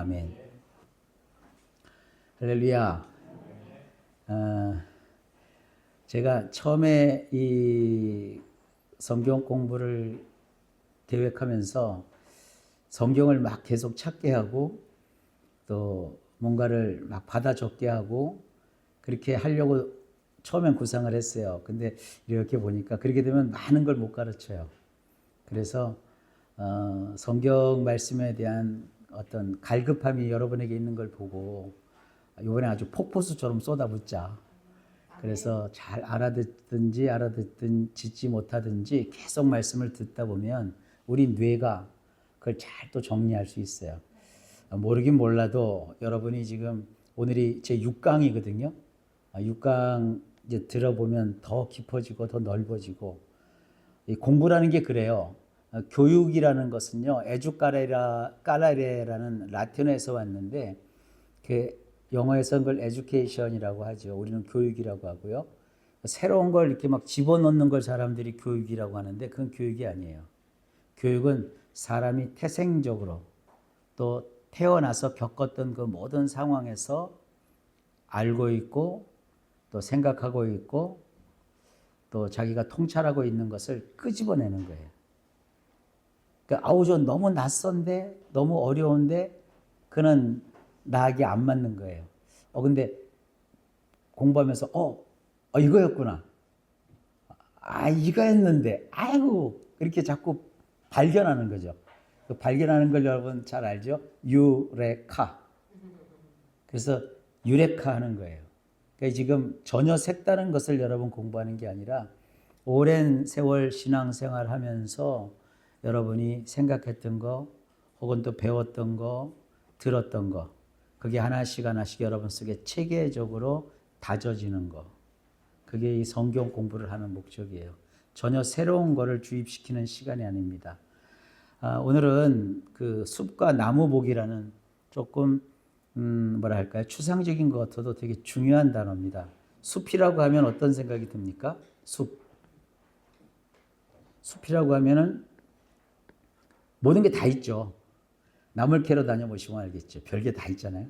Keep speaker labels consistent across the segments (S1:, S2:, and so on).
S1: 아멘. 할렐루야. 제가 처음에 이 성경 공부를 계획하면서 성경을 막 계속 찾게 하고 또 뭔가를 막 받아 적게 하고 그렇게 하려고 처음엔 구상을 했어요. 근데 이렇게 보니까 그렇게 되면 많은 걸 못 가르쳐요. 그래서 성경 말씀에 대한 어떤 갈급함이 여러분에게 있는 걸 보고 이번에 아주 폭포수처럼 쏟아붓자. 그래서 잘 알아듣든 짓지 못하든지 계속 말씀을 듣다 보면 우리 뇌가 그걸 잘 또 정리할 수 있어요. 모르긴 몰라도 여러분이 지금 오늘이 제 6강이거든요. 6강 이제 들어보면 더 깊어지고 더 넓어지고 이 공부라는 게 그래요. 교육이라는 것은요, 에듀카레라는 라틴어에서 왔는데 그 영어에서는 그걸 에듀케이션이라고 하죠. 우리는 교육이라고 하고요. 새로운 걸 이렇게 막 집어넣는 걸 사람들이 교육이라고 하는데 그건 교육이 아니에요. 교육은 사람이 태생적으로 또 태어나서 겪었던 그 모든 상황에서 알고 있고 또 생각하고 있고 또 자기가 통찰하고 있는 것을 끄집어내는 거예요. 그러니까 아우 저 너무 낯선데 너무 어려운데 그는 나에게 안 맞는 거예요. 근데 공부하면서 이거였구나. 이거였는데 아이고 이렇게 자꾸 발견하는 거죠. 그 발견하는 걸 여러분 잘 알죠? 유레카. 그래서 유레카 하는 거예요. 그러니까 지금 전혀 색다른 것을 여러분 공부하는 게 아니라 오랜 세월 신앙생활 하면서 여러분이 생각했던 거 혹은 또 배웠던 거 들었던 거 그게 하나씩 하나씩 여러분 속에 체계적으로 다져지는 거 그게 이 성경 공부를 하는 목적이에요. 전혀 새로운 거를 주입시키는 시간이 아닙니다. 오늘은 그 숲과 나무 보기라는 조금 뭐랄까요? 추상적인 것 같아도 되게 중요한 단어입니다. 숲이라고 하면 어떤 생각이 듭니까? 숲이라고 하면은 모든 게 다 있죠. 나물 캐러 다녀보시면 알겠죠. 별게 다 있잖아요.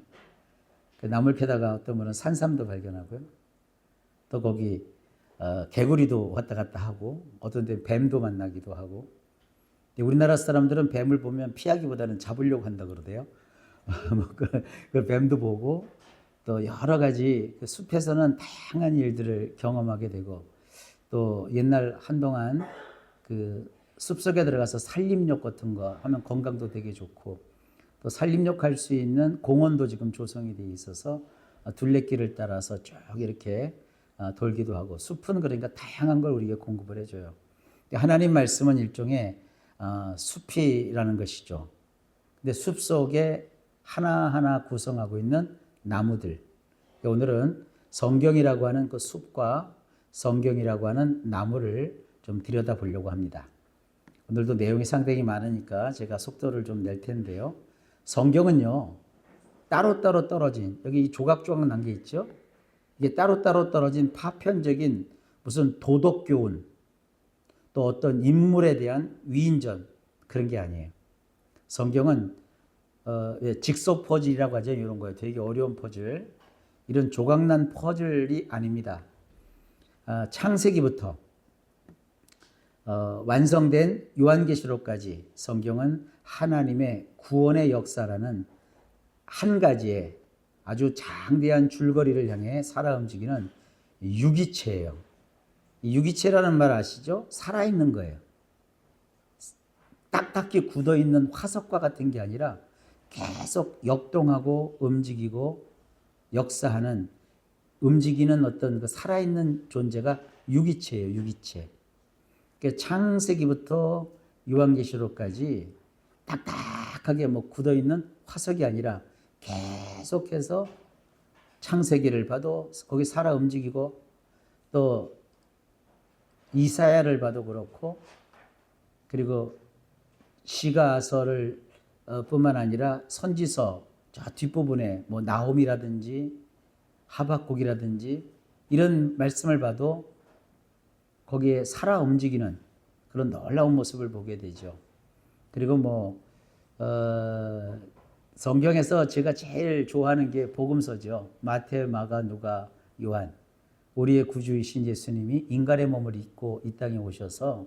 S1: 그 나물 캐다가 어떤 분은 산삼도 발견하고요. 또 거기 개구리도 왔다 갔다 하고 어떤 데 뱀도 만나기도 하고. 우리나라 사람들은 뱀을 보면 피하기보다는 잡으려고 한다 그러대요. 그 뱀도 보고 또 여러 가지 그 숲에서는 다양한 일들을 경험하게 되고 또 옛날 한동안 그 숲속에 들어가서 산림욕 같은 거 하면 건강도 되게 좋고 또 산림욕 할 수 있는 공원도 지금 조성이 돼 있어서 둘레길을 따라서 쭉 이렇게 돌기도 하고 숲은 그러니까 다양한 걸 우리에게 공급을 해줘요. 하나님 말씀은 일종의 숲이라는 것이죠. 근데 숲 속에 하나하나 구성하고 있는 나무들. 오늘은 성경이라고 하는 그 숲과 성경이라고 하는 나무를 좀 들여다보려고 합니다. 오늘도 내용이 상당히 많으니까 제가 속도를 좀 낼 텐데요. 성경은요, 따로따로 떨어진, 여기 조각조각 난 게 있죠? 이게 따로따로 떨어진 파편적인 무슨 도덕교훈, 또 어떤 인물에 대한 위인전, 그런 게 아니에요. 성경은 직소 퍼즐이라고 하죠. 이런 거예요. 되게 어려운 퍼즐. 이런 조각난 퍼즐이 아닙니다. 창세기부터 완성된 요한계시록까지 성경은 하나님의 구원의 역사라는 한 가지의 아주 장대한 줄거리를 향해 살아 움직이는 유기체예요. 이 유기체라는 말 아시죠? 살아있는 거예요. 딱딱히 굳어있는 화석과 같은 게 아니라 계속 역동하고 움직이고 역사하는 움직이는 어떤 그 살아있는 존재가 유기체예요. 유기체. 창세기부터 요한계시록까지 딱딱하게 뭐 굳어있는 화석이 아니라 계속해서 창세기를 봐도 거기 살아 움직이고 또 이사야를 봐도 그렇고 그리고 시가서를 뿐만 아니라 선지서 저 뒷부분에 뭐 나홈이라든지 하박국이라든지 이런 말씀을 봐도 거기에 살아 움직이는 그런 놀라운 모습을 보게 되죠. 그리고 성경에서 제가 제일 좋아하는 게 복음서죠. 마태, 마가, 누가, 요한. 우리의 구주이신 예수님이 인간의 몸을 입고 이 땅에 오셔서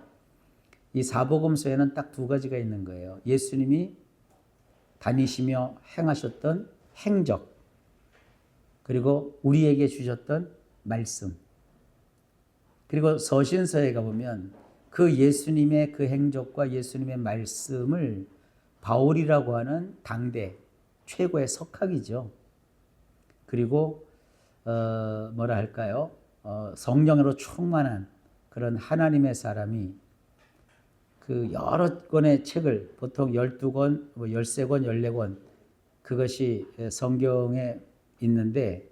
S1: 이 사복음서에는 딱 두 가지가 있는 거예요. 예수님이 다니시며 행하셨던 행적, 그리고 우리에게 주셨던 말씀. 그리고 서신서에 가보면 그 예수님의 그 행적과 예수님의 말씀을 바울이라고 하는 당대 최고의 석학이죠. 그리고 뭐라 할까요? 성령으로 충만한 그런 하나님의 사람이 그 여러 권의 책을 보통 12권, 13권, 14권 그것이 성경에 있는데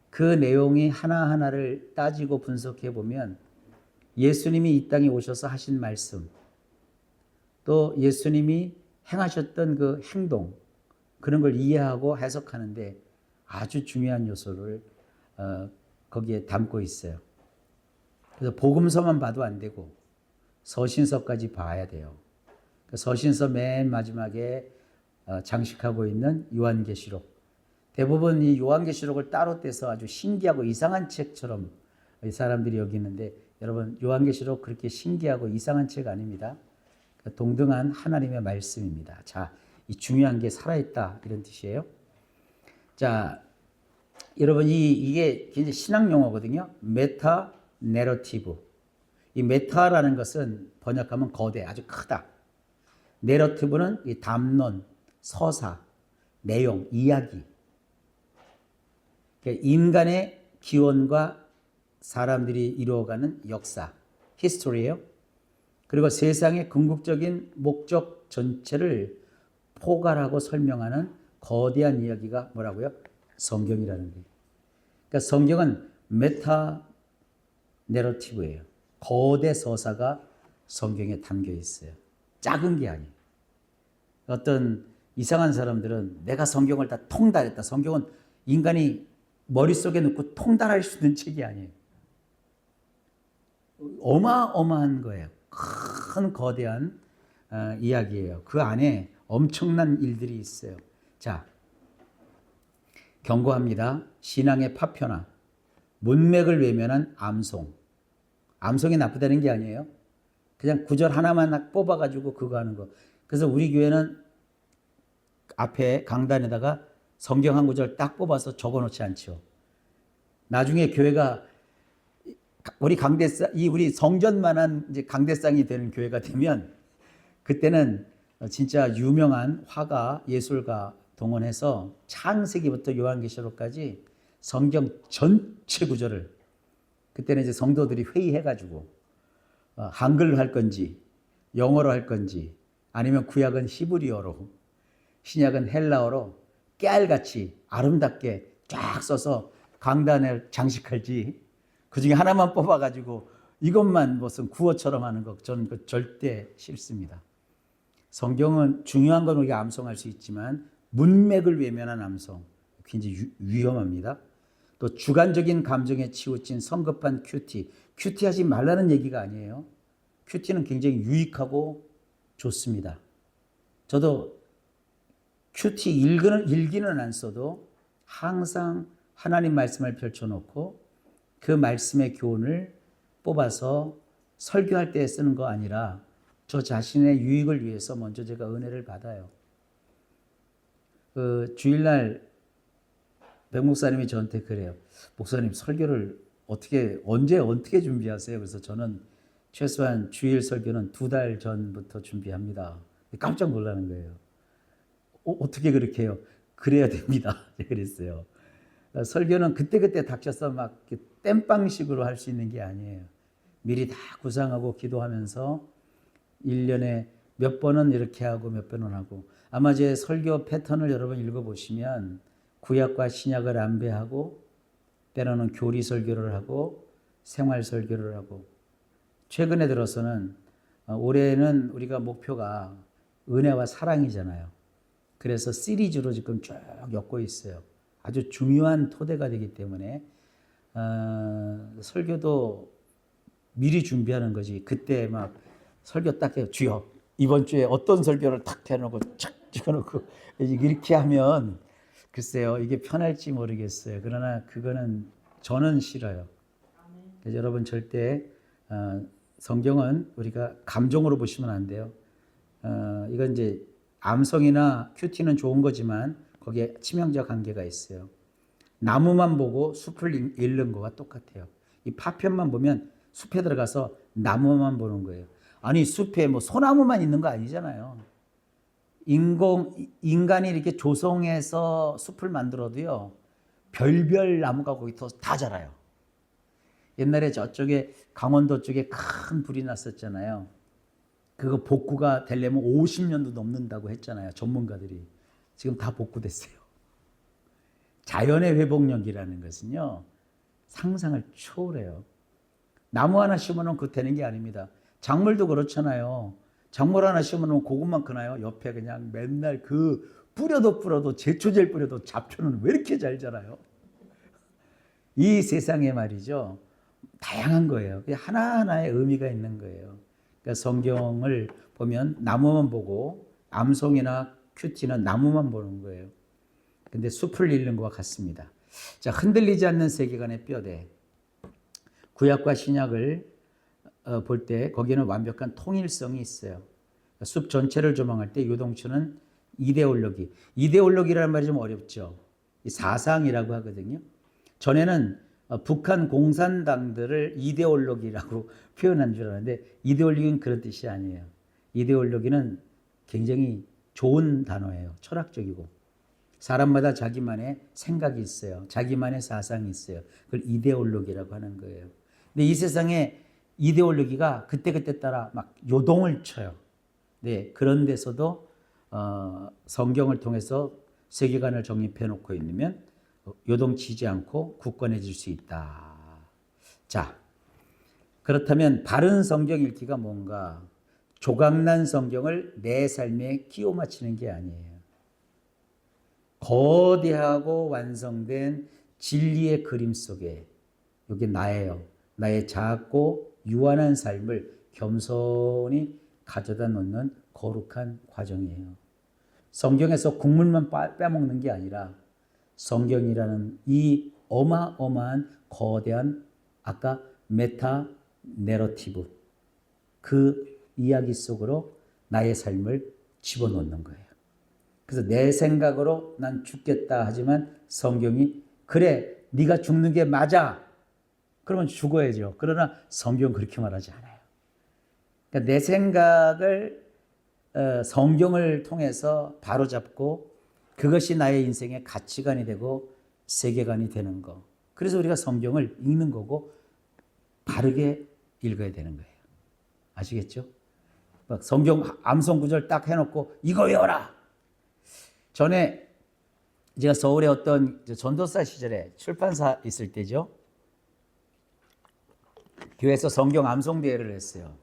S1: 그 내용이 하나하나를 따지고 분석해 보면 예수님이 이 땅에 오셔서 하신 말씀, 또 예수님이 행하셨던 그 행동, 그런 걸 이해하고 해석하는데 아주 중요한 요소를 거기에 담고 있어요. 그래서 복음서만 봐도 안 되고 서신서까지 봐야 돼요. 서신서 맨 마지막에 장식하고 있는 요한계시록. 대부분 이 요한계시록을 따로 떼서 아주 신기하고 이상한 책처럼 이 사람들이 여기는데 여러분 요한계시록 그렇게 신기하고 이상한 책 아닙니다. 동등한 하나님의 말씀입니다. 자, 이 중요한 게 살아있다 이런 뜻이에요. 자, 여러분 이게 굉장히 신학 용어거든요. 메타 내러티브. 이 메타라는 것은 번역하면 거대, 아주 크다. 내러티브는 이 담론, 서사, 내용, 이야기. 그러니까 인간의 기원과 사람들이 이루어가는 역사, 히스토리예요. 그리고 세상의 궁극적인 목적 전체를 포괄하고 설명하는 거대한 이야기가 뭐라고요? 성경이라는 거예요. 그러니까 성경은 메타 내러티브예요. 거대 서사가 성경에 담겨 있어요. 작은 게 아니에요. 어떤 이상한 사람들은 내가 성경을 다 통달했다. 성경은 인간이 머릿속에 넣고 통달할 수 있는 책이 아니에요. 어마어마한 거예요. 큰 거대한 이야기예요. 그 안에 엄청난 일들이 있어요. 자, 경고합니다. 신앙의 파편화, 문맥을 외면한 암송. 암송이 나쁘다는 게 아니에요. 그냥 구절 하나만 뽑아가지고 그거 하는 거. 그래서 우리 교회는 앞에 강단에다가 성경 한 구절 딱 뽑아서 적어놓지 않죠. 나중에 교회가 우리 강대상, 우리 성전만한 이제 강대상이 되는 교회가 되면 그때는 진짜 유명한 화가, 예술가 동원해서 창세기부터 요한계시록까지 성경 전체 구절을 그때는 이제 성도들이 회의해가지고 한글로 할 건지 영어로 할 건지 아니면 구약은 히브리어로 신약은 헬라어로 깨알같이 아름답게 쫙 써서 강단을 장식할지 그 중에 하나만 뽑아가지고 이것만 무슨 구어처럼 하는 거 저는 그 절대 싫습니다. 성경은 중요한 건 우리가 암송할 수 있지만 문맥을 외면한 암송 굉장히 위험합니다. 또 주관적인 감정에 치우친 성급한 큐티. 큐티하지 말라는 얘기가 아니에요. 큐티는 굉장히 유익하고 좋습니다. 저도 큐티 일기는 안 써도 항상 하나님 말씀을 펼쳐놓고 그 말씀의 교훈을 뽑아서 설교할 때 쓰는 거 아니라 저 자신의 유익을 위해서 먼저 제가 은혜를 받아요. 그 주일날 백 목사님이 저한테 그래요. 목사님 설교를 언제 어떻게 준비하세요? 그래서 저는 최소한 주일 설교는 2달 전부터 준비합니다. 깜짝 놀라는 거예요. 어떻게 그렇게 해요? 그래야 됩니다. 그랬어요. 설교는 그때그때 닥쳐서 막 땜빵식으로 할 수 있는 게 아니에요. 미리 다 구상하고 기도하면서 1년에 몇 번은 이렇게 하고 몇 번은 하고 아마 제 설교 패턴을 여러분 읽어보시면 구약과 신약을 안배하고 때로는 교리 설교를 하고 생활 설교를 하고 최근에 들어서는 올해는 우리가 목표가 은혜와 사랑이잖아요. 그래서 시리즈로 지금 쭉 엮고 있어요. 아주 중요한 토대가 되기 때문에 설교도 미리 준비하는 거지. 그때 막 설교 딱 해요. 주여 이번 주에 어떤 설교를 탁 해놓고 착 찍어놓고 이렇게 하면 글쎄요 이게 편할지 모르겠어요. 그러나 그거는 저는 싫어요. 그래서 여러분 절대 성경은 우리가 감정으로 보시면 안 돼요. 이건 이제 암성이나 큐티는 좋은 거지만 거기에 치명적 한계가 있어요. 나무만 보고 숲을 잃는 거와 똑같아요. 이 파편만 보면 숲에 들어가서 나무만 보는 거예요. 아니 숲에 뭐 소나무만 있는 거 아니잖아요. 인간이 이렇게 조성해서 숲을 만들어도요. 별별 나무가 거기 다 자라요. 옛날에 저쪽에 강원도 쪽에 큰 불이 났었잖아요. 그거 복구가 되려면 50년도 넘는다고 했잖아요. 전문가들이. 지금 다 복구됐어요. 자연의 회복력이라는 것은요. 상상을 초월해요. 나무 하나 심어놓으면 그거 되는 게 아닙니다. 작물도 그렇잖아요. 작물 하나 심어놓으면 그것만 크나요? 옆에 그냥 맨날 뿌려도 제초제를 뿌려도 잡초는 왜 이렇게 잘 자라요? 이 세상에 말이죠. 다양한 거예요. 하나하나의 의미가 있는 거예요. 그러니까 성경을 보면 나무만 보고 암송이나 큐티는 나무만 보는 거예요. 근데 숲을 잃는 것과 같습니다. 자, 흔들리지 않는 세계관의 뼈대. 구약과 신약을 볼 때 거기는 완벽한 통일성이 있어요. 숲 전체를 조망할 때 요동치는 이데올로기. 이데올로기라는 말이 좀 어렵죠. 사상이라고 하거든요. 전에는 북한 공산당들을 이데올로기라고 표현한 줄 알았는데 이데올로기는 그런 뜻이 아니에요. 이데올로기는 굉장히 좋은 단어예요. 철학적이고. 사람마다 자기만의 생각이 있어요. 자기만의 사상이 있어요. 그걸 이데올로기라고 하는 거예요. 근데 이 세상에 이데올로기가 그때그때 따라 막 요동을 쳐요. 네, 그런 데서도 성경을 통해서 세계관을 정립해 놓고 있으면 요동치지 않고 굳건해질 수 있다. 자, 그렇다면 바른 성경 읽기가 뭔가? 조각난 성경을 내 삶에 끼워 맞추는 게 아니에요. 거대하고 완성된 진리의 그림 속에 이게 나예요. 나의 작고 유한한 삶을 겸손히 가져다 놓는 거룩한 과정이에요. 성경에서 국물만 빼먹는 게 아니라 성경이라는 이 어마어마한 거대한 아까 메타 내러티브 그 이야기 속으로 나의 삶을 집어넣는 거예요. 그래서 내 생각으로 난 죽겠다 하지만 성경이 그래 네가 죽는 게 맞아. 그러면 죽어야죠. 그러나 성경은 그렇게 말하지 않아요. 그러니까 내 생각을 성경을 통해서 바로잡고 그것이 나의 인생의 가치관이 되고 세계관이 되는 거. 그래서 우리가 성경을 읽는 거고 바르게 읽어야 되는 거예요. 아시겠죠? 막 성경 암송 구절 딱 해놓고 이거 외워라. 전에 제가 서울에 어떤 전도사 시절에 출판사 있을 때죠. 교회에서 성경 암송 대회를 했어요.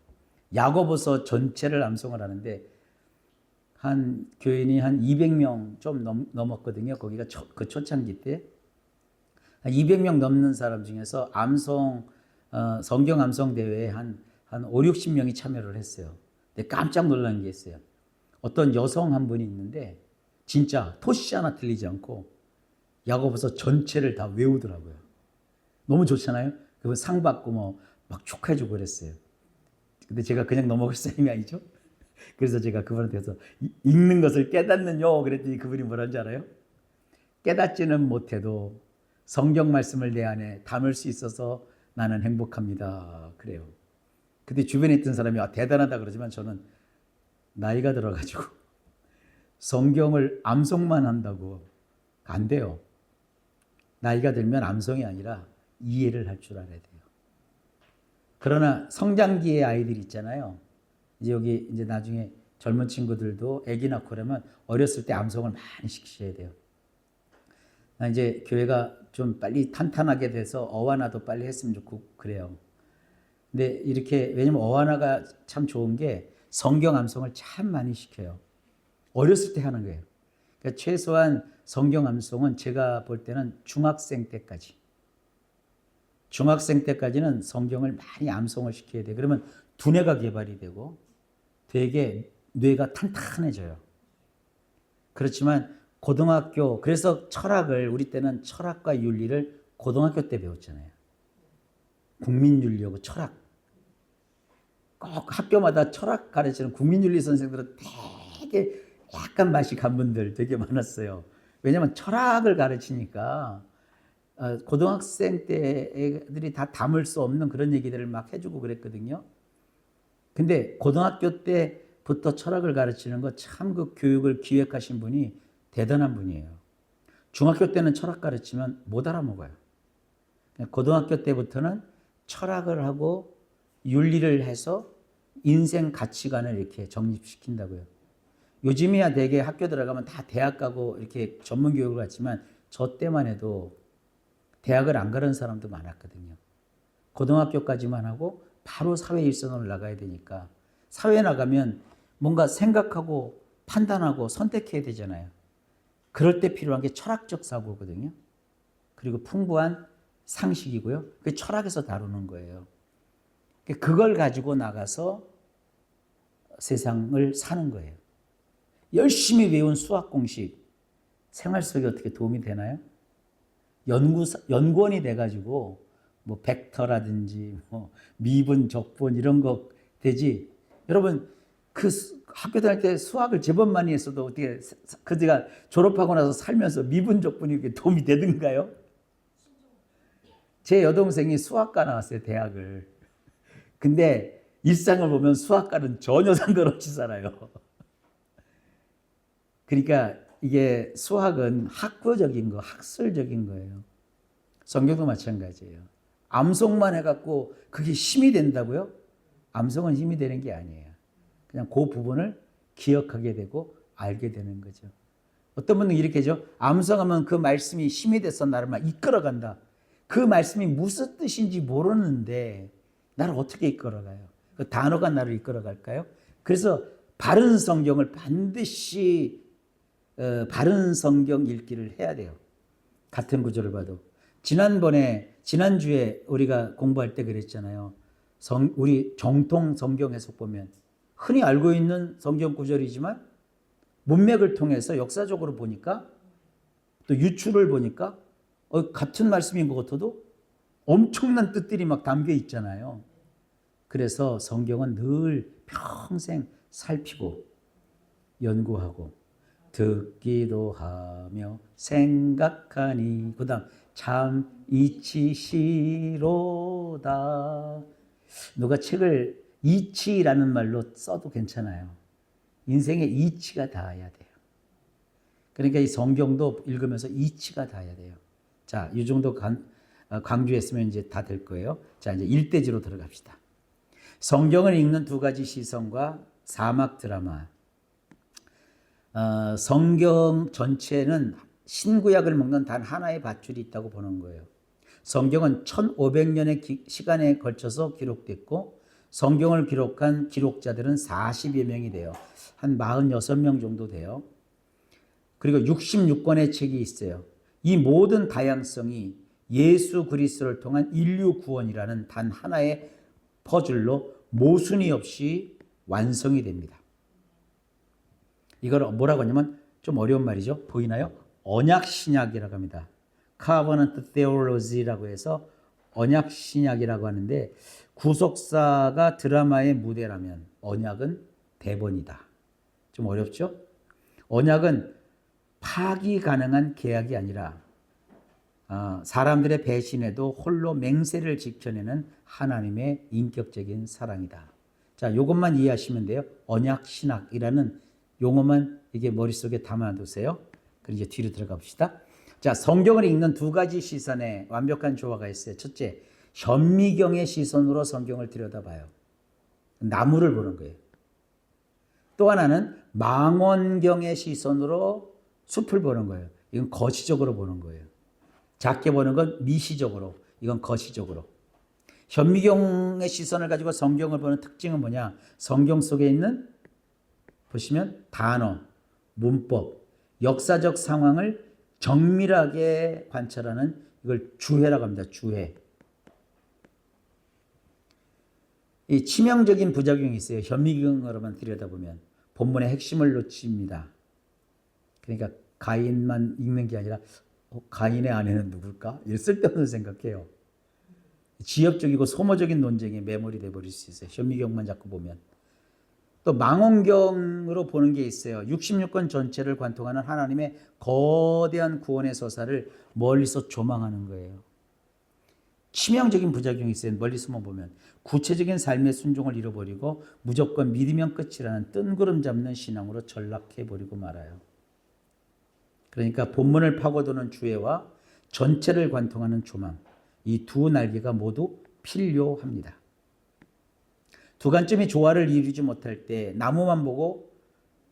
S1: 야고보서 전체를 암송을 하는데 한 교인이 한 200명 좀 넘었거든요. 거기가 그 초창기 때. 한 200명 넘는 사람 중에서 성경 암송 대회에 한 5, 60명이 참여를 했어요. 근데 깜짝 놀란 게 있어요. 어떤 여성 한 분이 있는데 진짜 토시 하나 틀리지 않고 야고보서 전체를 다 외우더라고요. 너무 좋잖아요. 그분 상 받고 막 축하해주고 그랬어요. 근데 제가 그냥 넘어갈 사람이 아니죠. 그래서 제가 그분한테 서 읽는 것을 깨닫는요 그랬더니 그분이 뭐라는지 알아요? 깨닫지는 못해도 성경 말씀을 내 안에 담을 수 있어서 나는 행복합니다. 그래요. 근데 주변에 있던 사람이 대단하다 그러지만 저는 나이가 들어가지고 성경을 암송만 한다고 안 돼요. 나이가 들면 암송이 아니라 이해를 할 줄 알아야 돼요. 그러나 성장기의 아이들 있잖아요. 이제 여기 이제 나중에 젊은 친구들도 아기 낳고 그러면 어렸을 때 암송을 많이 시키셔야 돼요. 이제 교회가 좀 빨리 탄탄하게 돼서 어완화도 빨리 했으면 좋고 그래요. 근데 이렇게 왜냐면 어완화가 참 좋은 게 성경 암송을 참 많이 시켜요. 어렸을 때 하는 거예요. 그러니까 최소한 성경 암송은 제가 볼 때는 중학생 때까지. 중학생 때까지는 성경을 많이 암송을 시켜야 돼. 그러면 두뇌가 개발이 되고 되게 뇌가 탄탄해져요. 그렇지만 고등학교, 그래서 철학을, 우리 때는 철학과 윤리를 고등학교 때 배웠잖아요. 국민윤리하고 철학. 꼭 학교마다 철학 가르치는 국민윤리 선생들은 되게 약간 맛이 간 분들 되게 많았어요. 왜냐하면 철학을 가르치니까 고등학생 때 애들이 다 담을 수 없는 그런 얘기들을 막 해주고 그랬거든요. 근데 고등학교 때부터 철학을 가르치는 거 참 그 교육을 기획하신 분이 대단한 분이에요. 중학교 때는 철학 가르치면 못 알아먹어요. 고등학교 때부터는 철학을 하고 윤리를 해서 인생 가치관을 이렇게 정립시킨다고요. 요즘이야 되게 학교 들어가면 다 대학 가고 이렇게 전문 교육을 갖지만 저 때만 해도 대학을 안 가는 사람도 많았거든요. 고등학교까지만 하고 바로 사회 일선으로 나가야 되니까 사회에 나가면 뭔가 생각하고 판단하고 선택해야 되잖아요. 그럴 때 필요한 게 철학적 사고거든요. 그리고 풍부한 상식이고요. 그 철학에서 다루는 거예요. 그걸 가지고 나가서 세상을 사는 거예요. 열심히 외운 수학 공식 생활 속에 어떻게 도움이 되나요? 연구원이 돼가지고 뭐 벡터라든지 뭐 미분, 적분 이런 거 되지. 여러분 그 학교 다닐 때 수학을 제법 많이 했어도 어떻게 그제가 졸업하고 나서 살면서 미분, 적분이 도움이 되든가요? 제 여동생이 수학과 나왔어요, 대학을. 근데 일상을 보면 수학과는 전혀 상관없이 살아요. 그러니까 이게 수학은 학구적인 거, 학술적인 거예요. 성경도 마찬가지예요. 암송만 해갖고 그게 힘이 된다고요? 암송은 힘이 되는 게 아니에요. 그냥 그 부분을 기억하게 되고 알게 되는 거죠. 어떤 분은 이렇게 하죠. 암송하면 그 말씀이 힘이 돼서 나를 막 이끌어간다. 그 말씀이 무슨 뜻인지 모르는데 나를 어떻게 이끌어가요? 그 단어가 나를 이끌어갈까요? 그래서 바른 성경을 반드시 바른 성경 읽기를 해야 돼요. 같은 구절을 봐도. 지난주에 우리가 공부할 때 그랬잖아요. 우리 정통 성경 해석 보면 흔히 알고 있는 성경 구절이지만 문맥을 통해서 역사적으로 보니까 또 유추를 보니까 같은 말씀인 것 같아도 엄청난 뜻들이 막 담겨 있잖아요. 그래서 성경은 늘 평생 살피고 연구하고 듣기도 하며 생각하니 그 다음 참 이치시로다. 누가 책을 이치라는 말로 써도 괜찮아요. 인생에 이치가 닿아야 돼요. 그러니까 이 성경도 읽으면서 이치가 닿아야 돼요. 자, 이 정도 강조했으면 이제 다 될 거예요. 자, 이제 1대지로 들어갑시다. 성경을 읽는 두 가지 시선과 사막 드라마. 성경 전체는 신구약을 먹는 단 하나의 밧줄이 있다고 보는 거예요. 성경은 1500년의 시간에 걸쳐서 기록됐고 성경을 기록한 기록자들은 40여 명이 돼요. 한 46명 정도 돼요. 그리고 66권의 책이 있어요. 이 모든 다양성이 예수 그리스도를 통한 인류 구원이라는 단 하나의 퍼즐로 모순이 없이 완성이 됩니다. 이걸 뭐라고 하냐면 좀 어려운 말이죠. 보이나요? 언약신약이라고 합니다. Covenant Theology라고 해서 언약신약이라고 하는데 구속사가 드라마의 무대라면 언약은 대본이다. 좀 어렵죠? 언약은 파기 가능한 계약이 아니라 사람들의 배신에도 홀로 맹세를 지켜내는 하나님의 인격적인 사랑이다. 자, 이것만 이해하시면 돼요. 언약신학이라는 용어만 이게 머릿속에 담아두세요. 그럼 이제 뒤로 들어가 봅시다. 자, 성경을 읽는 두 가지 시선에 완벽한 조화가 있어요. 첫째, 현미경의 시선으로 성경을 들여다봐요. 나무를 보는 거예요. 또 하나는 망원경의 시선으로 숲을 보는 거예요. 이건 거시적으로 보는 거예요. 작게 보는 건 미시적으로, 이건 거시적으로. 현미경의 시선을 가지고 성경을 보는 특징은 뭐냐? 성경 속에 있는 보시면 단어, 문법, 역사적 상황을 정밀하게 관찰하는 이걸 주해라고 합니다. 주해. 이 치명적인 부작용이 있어요. 현미경으로만 들여다보면 본문의 핵심을 놓칩니다. 그러니까 가인만 읽는 게 아니라 가인의 아내는 누굴까? 이런 쓸데없는 생각해요. 지엽적이고 소모적인 논쟁에 매몰이 돼버릴 수 있어요. 현미경만 자꾸 보면. 또 망원경으로 보는 게 있어요. 66권 전체를 관통하는 하나님의 거대한 구원의 서사를 멀리서 조망하는 거예요. 치명적인 부작용이 있어요. 멀리서만 보면. 구체적인 삶의 순종을 잃어버리고 무조건 믿으면 끝이라는 뜬구름 잡는 신앙으로 전락해버리고 말아요. 그러니까 본문을 파고드는 주애와 전체를 관통하는 조망, 이 두 날개가 모두 필요합니다. 두 관점이 조화를 이루지 못할 때 나무만 보고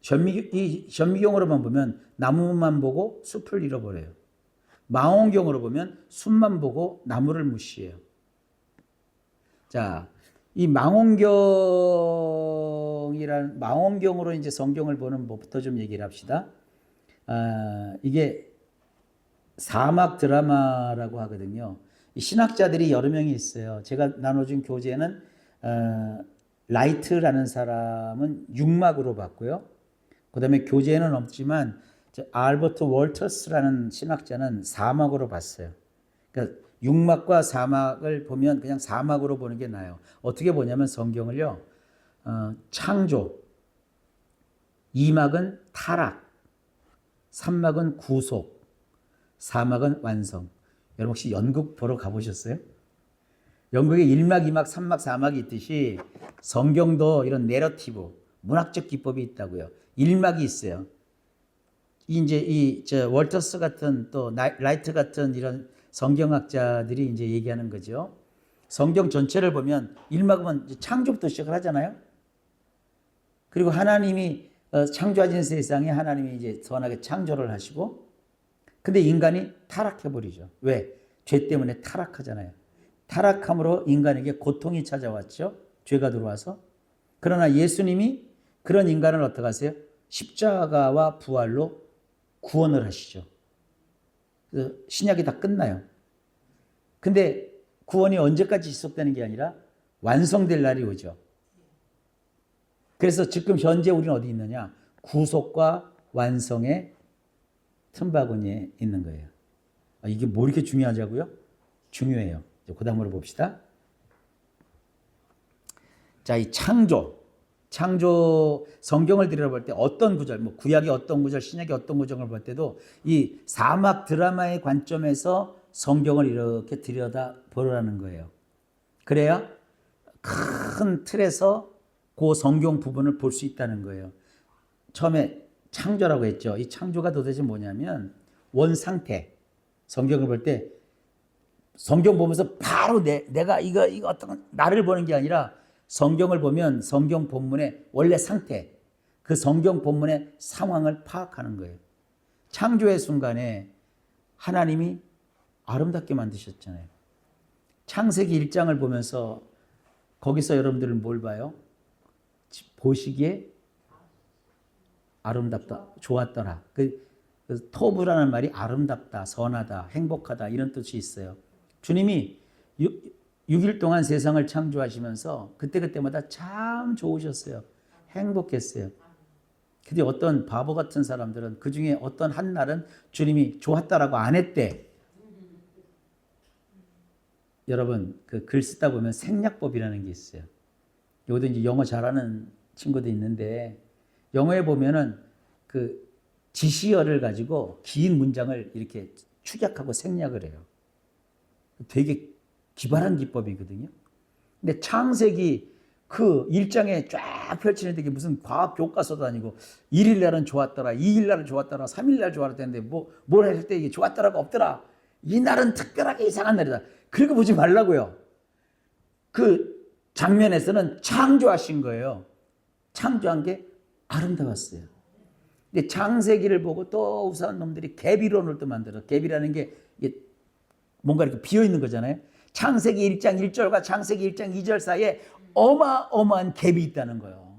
S1: 현미경으로만 보면 나무만 보고 숲을 잃어버려요. 망원경으로 보면 숲만 보고 나무를 무시해요. 자, 이 망원경으로 이제 성경을 보는 법부터 좀 얘기를 합시다. 이게 사막 드라마라고 하거든요. 신학자들이 여러 명이 있어요. 제가 나눠준 교재는 라이트라는 사람은 6막으로 봤고요. 그 다음에 교재에는 없지만 알버트 월터스라는 신학자는 4막으로 봤어요. 그러니까 6막과 4막을 보면 그냥 4막으로 보는 게 나아요. 어떻게 보냐면 성경을요. 창조, 2막은 타락, 3막은 구속, 4막은 완성. 여러분 혹시 연극 보러 가보셨어요? 연극에 1막, 2막, 3막, 4막이 있듯이 성경도 이런 내러티브, 문학적 기법이 있다고요. 1막이 있어요. 이제 월터스 같은 또 라이트 같은 이런 성경학자들이 이제 얘기하는 거죠. 성경 전체를 보면 1막은 창조부터 시작을 하잖아요. 그리고 하나님이 창조하신 세상에 하나님이 이제 선하게 창조를 하시고, 근데 인간이 타락해버리죠. 왜? 죄 때문에 타락하잖아요. 타락함으로 인간에게 고통이 찾아왔죠. 죄가 들어와서. 그러나 예수님이 그런 인간을 어떻게 하세요? 십자가와 부활로 구원을 하시죠. 그래서 신약이 다 끝나요. 근데 구원이 언제까지 지속되는 게 아니라 완성될 날이 오죠. 그래서 지금 현재 우리는 어디 있느냐? 구속과 완성의 틈바구니에 있는 거예요. 이게 뭐 이렇게 중요하자고요? 중요해요. 그 다음으로 봅시다. 자, 이 창조 성경을 들여다볼 때 어떤 구절, 뭐 구약의 어떤 구절, 신약의 어떤 구절을 볼 때도 이 사막 드라마의 관점에서 성경을 이렇게 들여다보라는 거예요. 그래야 큰 틀에서 그 성경 부분을 볼 수 있다는 거예요. 처음에 창조라고 했죠. 이 창조가 도대체 뭐냐면 원 상태. 성경을 볼 때 성경 보면서 바로 내가 이거 어떤 나를 보는 게 아니라 성경을 보면 성경 본문의 원래 상태, 그 성경 본문의 상황을 파악하는 거예요. 창조의 순간에 하나님이 아름답게 만드셨잖아요. 창세기 1장을 보면서 거기서 여러분들은 뭘 봐요? 보시기에 아름답다, 좋았더라. 그 토브라는 말이 아름답다, 선하다, 행복하다 이런 뜻이 있어요. 주님이 6일 동안 세상을 창조하시면서 그때그때마다 참 좋으셨어요. 행복했어요. 근데 어떤 바보 같은 사람들은 그 중에 어떤 한 날은 주님이 좋았다라고 안 했대. 여러분 그 글 쓰다 보면 생략법이라는 게 있어요. 여기도 이제 영어 잘하는 친구도 있는데 영어에 보면은 그 지시어를 가지고 긴 문장을 이렇게 축약하고 생략을 해요. 되게 기발한 기법이거든요. 근데 창세기 그 1장에 쫙 펼치는데 이게 무슨 과학 교과서도 아니고 1일 날은 좋았더라, 2일 날은 좋았더라, 3일 날 좋았다는데 뭘 했을 때 이게 좋았더라가 없더라. 이 날은 특별하게 이상한 날이다. 그렇게 보지 말라고요. 그 장면에서는 창조하신 거예요. 창조한 게 아름다웠어요. 근데 창세기를 보고 또 우스운 놈들이 갭이론을 또 만들어. 갭이라는 게 뭔가 이렇게 비어 있는 거잖아요. 창세기 1장 1절과 창세기 1장 2절 사이에 어마어마한 갭이 있다는 거예요.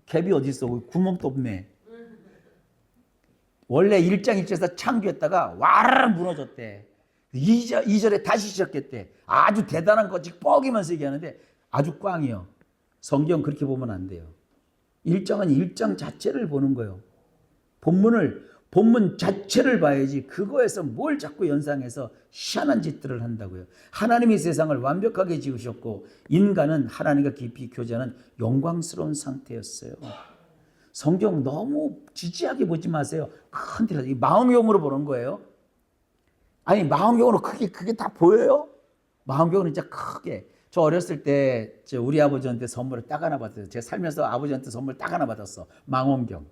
S1: 갭이 어디 있어? 구멍도 없네. 원래 1장 1절에서 창조했다가 와르르 무너졌대. 2절에 다시 시작했대. 아주 대단한 거지 뻐기면서 얘기하는데 아주 꽝이요. 성경 그렇게 보면 안 돼요. 1장은 1장 자체를 보는 거예요. 본문 자체를 봐야지 그거에서 뭘 자꾸 연상해서 희한한 짓들을 한다고요. 하나님이 세상을 완벽하게 지으셨고 인간은 하나님과 깊이 교제하는 영광스러운 상태였어요. 성경 너무 지지하게 보지 마세요. 큰 데서 망원경으로 보는 거예요. 아니 망원경으로 그게 다 보여요? 망원경은 진짜 크게. 저 어렸을 때 우리 아버지한테 선물을 딱 하나 받았어요. 제가 살면서 아버지한테 선물 딱 하나 받았어. 망원경.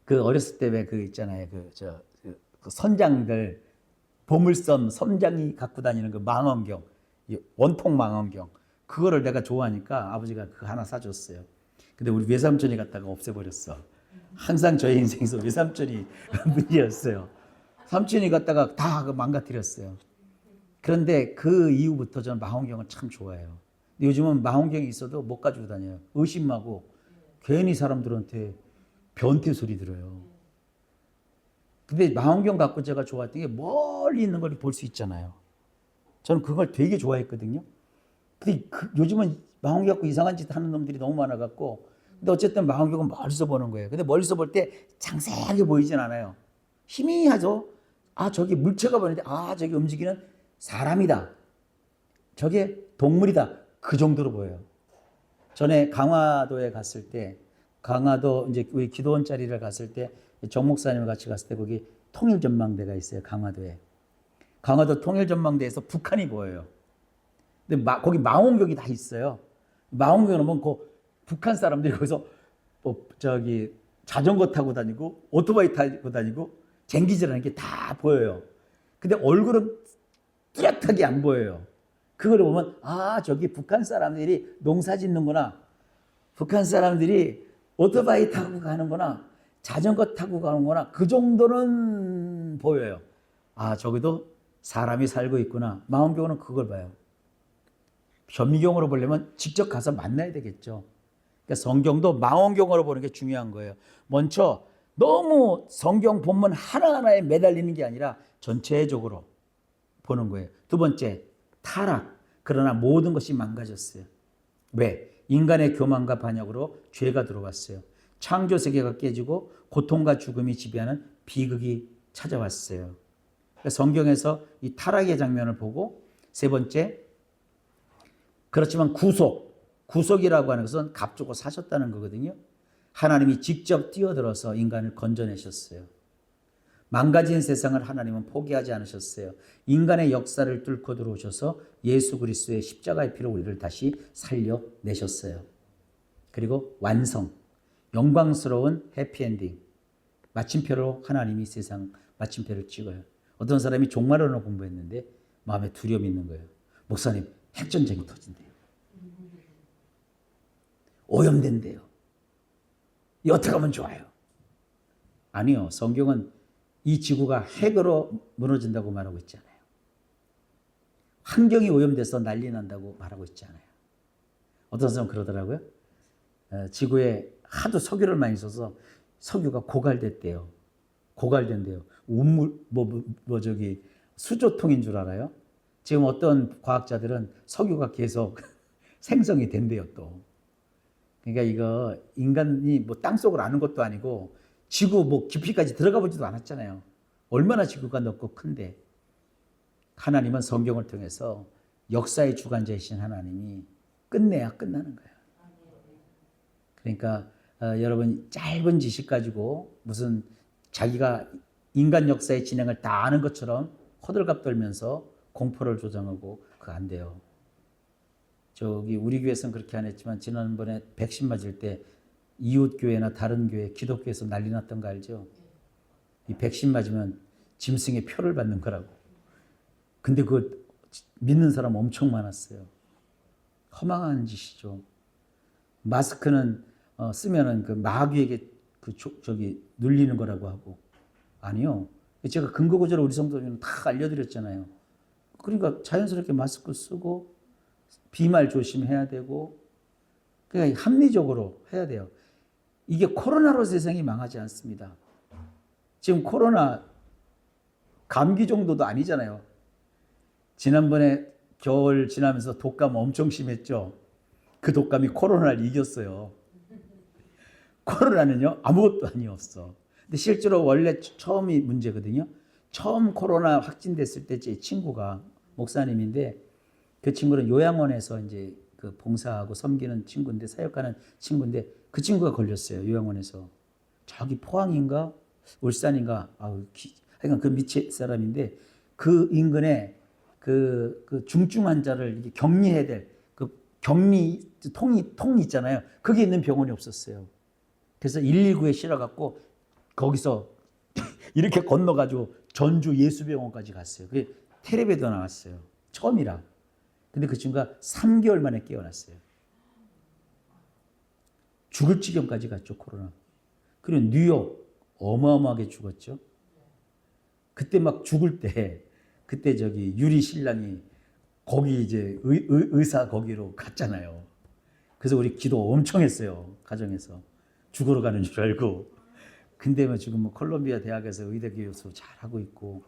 S1: 그 어렸을 때 왜 그 있잖아요. 그 선장들 보물섬 선장이 갖고 다니는 그 망원경, 원통 망원경. 그거를 내가 좋아하니까 아버지가 그거 하나 사줬어요. 근데 우리 외삼촌이 갖다가 없애버렸어. 항상 저희 인생에서 외삼촌이 문제였어요. 삼촌이 갖다가 다 망가뜨렸어요. 그런데 그 이후부터 저는 망원경을 참 좋아해요. 근데 요즘은 망원경이 있어도 못 가지고 다녀요. 의심하고 괜히 사람들한테 변태 소리 들어요. 근데 망원경 갖고 제가 좋아했던 게 멀리 있는 걸 볼 수 있잖아요. 저는 그걸 되게 좋아했거든요. 근데 요즘은 망원경 갖고 이상한 짓 하는 놈들이 너무 많아갖고, 근데 어쨌든 망원경은 멀리서 보는 거예요. 근데 멀리서 볼 때 장세하게 보이진 않아요. 희미하죠. 아, 저기 물체가 보이는데, 아, 저기 움직이는 사람이다. 저게 동물이다. 그 정도로 보여요. 전에 강화도에 갔을 때, 강화도 이제 우리 기도원 자리를 갔을 때 정 목사님과 같이 갔을 때 거기 통일전망대가 있어요. 강화도에. 강화도 통일전망대에서 북한이 보여요. 근데 거기 망원경이 다 있어요. 망원경을 보면 그 북한 사람들이 거기서 자전거 타고 다니고 오토바이 타고 다니고 쟁기질하는 게 다 보여요. 근데 얼굴은 뚜렷하게 안 보여요. 그걸 보면 아, 저기 북한 사람들이 농사 짓는구나. 북한 사람들이 오토바이 타고 가는구나. 자전거 타고 가는구나. 그 정도는 보여요. 아, 저기도 사람이 살고 있구나. 망원경으로는 그걸 봐요. 현미경으로 보려면 직접 가서 만나야 되겠죠. 그러니까 성경도 망원경으로 보는 게 중요한 거예요. 먼저 너무 성경 본문 하나하나에 매달리는 게 아니라 전체적으로 보는 거예요. 두 번째, 타락. 그러나 모든 것이 망가졌어요. 왜? 인간의 교만과 반역으로 죄가 들어왔어요. 창조 세계가 깨지고 고통과 죽음이 지배하는 비극이 찾아왔어요. 그러니까 성경에서 이 타락의 장면을 보고 세 번째, 그렇지만 구속이라고 하는 것은 값주고 사셨다는 거거든요. 하나님이 직접 뛰어들어서 인간을 건져내셨어요. 망가진 세상을 하나님은 포기하지 않으셨어요. 인간의 역사를 뚫고 들어오셔서 예수 그리스도의 십자가의 피로 우리를 다시 살려내셨어요. 그리고 완성, 영광스러운 해피엔딩. 마침표로 하나님이 세상 마침표를 찍어요. 어떤 사람이 종말론을 공부했는데 마음에 두려움이 있는 거예요. 목사님, 핵전쟁이 터진대요. 오염된대요. 이 어떻게 하면 좋아요? 아니요. 성경은 이 지구가 핵으로 무너진다고 말하고 있잖아요. 환경이 오염돼서 난리 난다고 말하고 있잖아요. 어떤 사람은 그러더라고요. 지구에 하도 석유를 많이 써서 석유가 고갈됐대요. 고갈된대요. 수조통인 줄 알아요? 지금 어떤 과학자들은 석유가 계속 생성이 된대요, 또. 그러니까 이거 인간이 뭐 땅속을 아는 것도 아니고 지구 뭐 깊이까지 들어가 보지도 않았잖아요. 얼마나 지구가 넓고 큰데. 하나님은 성경을 통해서 역사의 주관자이신 하나님이 끝내야 끝나는 거예요. 그러니까 여러분 짧은 지식 가지고 무슨 자기가 인간 역사의 진행을 다 아는 것처럼 호들갑 떨면서 공포를 조장하고 그거 안 돼요. 저기 우리 교회에서는 그렇게 안 했지만 지난번에 백신 맞을 때 이웃 교회나 다른 교회, 기독교에서 난리 났던 거 알죠? 이 백신 맞으면 짐승의 표를 받는 거라고. 근데 그거 믿는 사람 엄청 많았어요. 허망한 짓이죠. 마스크는 쓰면은 그 마귀에게 눌리는 거라고 하고. 아니요. 제가 근거구절을 우리 성도님은 다 알려드렸잖아요. 그러니까 자연스럽게 마스크 쓰고 비말 조심해야 되고 그러니까 합리적으로 해야 돼요. 이게 코로나로 세상이 망하지 않습니다. 지금 코로나 감기 정도도 아니잖아요. 지난번에 겨울 지나면서 독감 엄청 심했죠. 그 독감이 코로나를 이겼어요. 코로나는요 아무것도 아니었어. 근데 실제로 원래 처음이 문제거든요. 처음 코로나 확진됐을 때 제 친구가 목사님인데 그 친구는 요양원에서 이제 그 봉사하고 섬기는 친구인데 사역하는 친구인데 그 친구가 걸렸어요. 요양원에서. 저기 포항인가 울산인가 하여간 그 밑에 사람인데 그 인근에 그 중증 환자를 이렇게 격리해야 될 그 격리 통이 있잖아요. 그게 있는 병원이 없었어요. 그래서 119에 실어갖고 거기서 이렇게 건너가지고 전주 예수병원까지 갔어요. 그게 텔레비에도 나왔어요. 처음이라. 근데 그 친구가 3개월 만에 깨어났어요. 죽을 지경까지 갔죠, 코로나. 그리고 뉴욕 어마어마하게 죽었죠. 그때 막 죽을 때 그때 저기 유리 신랑이 거기 이제 의사 거기로 갔잖아요. 그래서 우리 기도 엄청 했어요. 가정에서. 죽으러 가는 줄 알고. 근데 뭐 지금 뭐 콜롬비아 대학에서 의대 교수 잘 하고 있고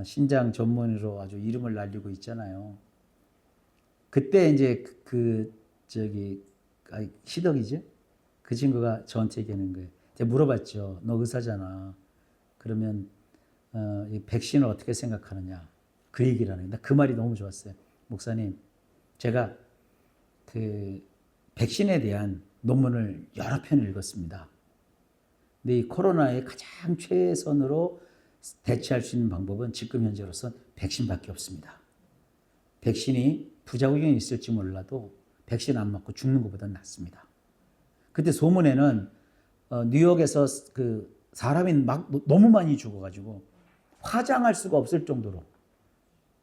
S1: 신장 전문의로 아주 이름을 날리고 있잖아요. 그때 이제 저기 시덕이죠. 그 친구가 저한테 얘기하는 거예요. 제가 물어봤죠. 너 의사잖아. 그러면 이 백신을 어떻게 생각하느냐. 그 얘기를 하는 거예요. 그 말이 너무 좋았어요. 목사님, 제가 그 백신에 대한 논문을 여러 편 읽었습니다. 근데 이 코로나에 가장 최선으로 대처할 수 있는 방법은 지금 현재로선 백신밖에 없습니다. 백신이 부작용이 있을지 몰라도 백신 안 맞고 죽는 것보다 낫습니다. 그때 소문에는 뉴욕에서 그 사람이 막 너무 많이 죽어가지고 화장할 수가 없을 정도로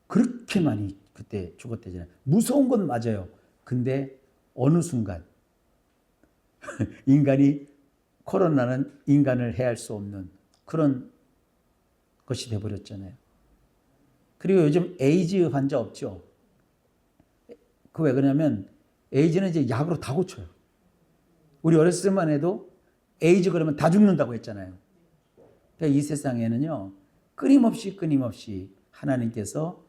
S1: 그렇게 많이 그때 죽었대잖아요. 무서운 건 맞아요. 근데 어느 순간 코로나는 인간을 해할 수 없는 그런 것이 돼버렸잖아요. 그리고 요즘 에이즈 환자 없죠. 그 왜 그러냐면 에이즈는 이제 약으로 다 고쳐요. 우리 어렸을 때만 해도 에이즈 그러면 다 죽는다고 했잖아요. 그러니까 이 세상에는요 끊임없이 하나님께서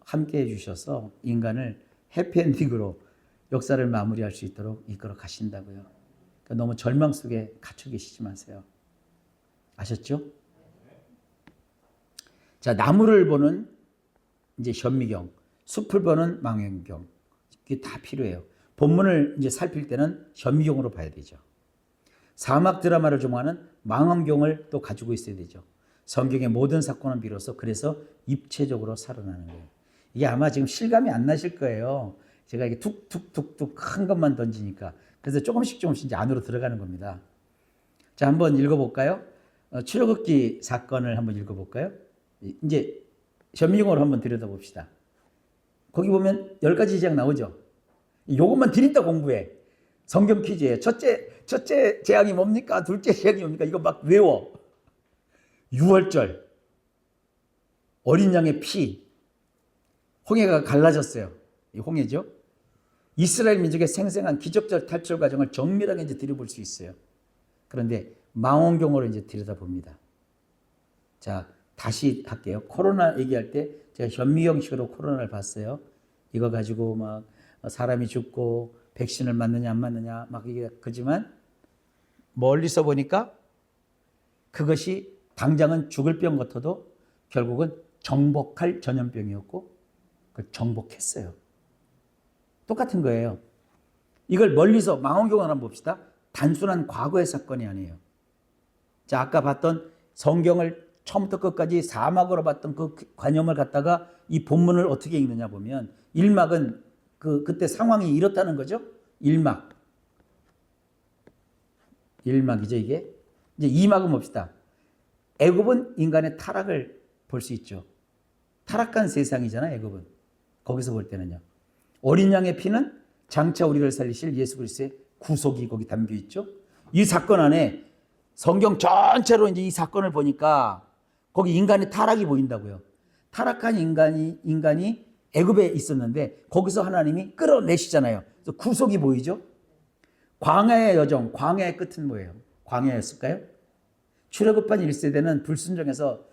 S1: 함께해 주셔서 인간을 해피엔딩으로 역사를 마무리할 수 있도록 이끌어 가신다고요. 그러니까 너무 절망 속에 갇혀 계시지 마세요. 아셨죠? 자, 나무를 보는 이제 현미경, 숲을 보는 망원경, 이게 다 필요해요. 본문을 이제 살필 때는 현미경으로 봐야 되죠. 사막 드라마를 좋아하는 망원경을 또 가지고 있어야 되죠. 성경의 모든 사건은 비로소 그래서 입체적으로 살아나는 거예요. 이게 아마 지금 실감이 안 나실 거예요. 제가 이게 툭툭툭툭 큰 것만 던지니까. 그래서 조금씩 이제 안으로 들어가는 겁니다. 자, 한번 읽어볼까요? 출애굽기 사건을 한번 읽어볼까요? 이제 현미경으로 한번 들여다봅시다. 거기 보면 10가지 제약 나오죠. 요것만 드린다 공부해. 성경 퀴즈예요. 첫째 제약이 뭡니까? 둘째 제약이 뭡니까? 이거 막 외워. 유월절, 어린 양의 피, 홍해가 갈라졌어요. 이 홍해죠. 이스라엘 민족의 생생한 기적적 탈출 과정을 정밀하게 이제 들여볼 수 있어요. 그런데 망원경으로 이제 들여다봅니다. 자, 다시 할게요. 코로나 얘기할 때 제가 현미경식으로 코로나를 봤어요. 이거 가지고 막 사람이 죽고 백신을 맞느냐 안 맞느냐 막 이게 그지만 멀리서 보니까 그것이 당장은 죽을 병 같아도 결국은 정복할 전염병이었고 그걸 정복했어요. 똑같은 거예요. 이걸 멀리서 망원경으로 한번 봅시다. 단순한 과거의 사건이 아니에요. 자, 아까 봤던 성경을 처음부터 끝까지 사막으로 봤던 그 관념을 갖다가 이 본문을 어떻게 읽느냐 보면 1막은 그때 상황이 이렇다는 거죠. 1막이죠 이게. 이제 2막은 봅시다. 애굽은 인간의 타락을 볼 수 있죠. 타락한 세상이잖아요, 애굽은. 거기서 볼 때는요. 어린 양의 피는 장차 우리를 살리실 예수 그리스도의 구속이 거기 담겨 있죠. 이 사건 안에 성경 전체로 이제 이 사건을 보니까 거기 인간의 타락이 보인다고요. 타락한 인간이 애굽에 있었는데 거기서 하나님이 끌어내시잖아요. 그래서 구속이 보이죠. 광야의 여정, 광야의 끝은 뭐예요? 광야였을까요? 출애굽한 1세대는 불순종해서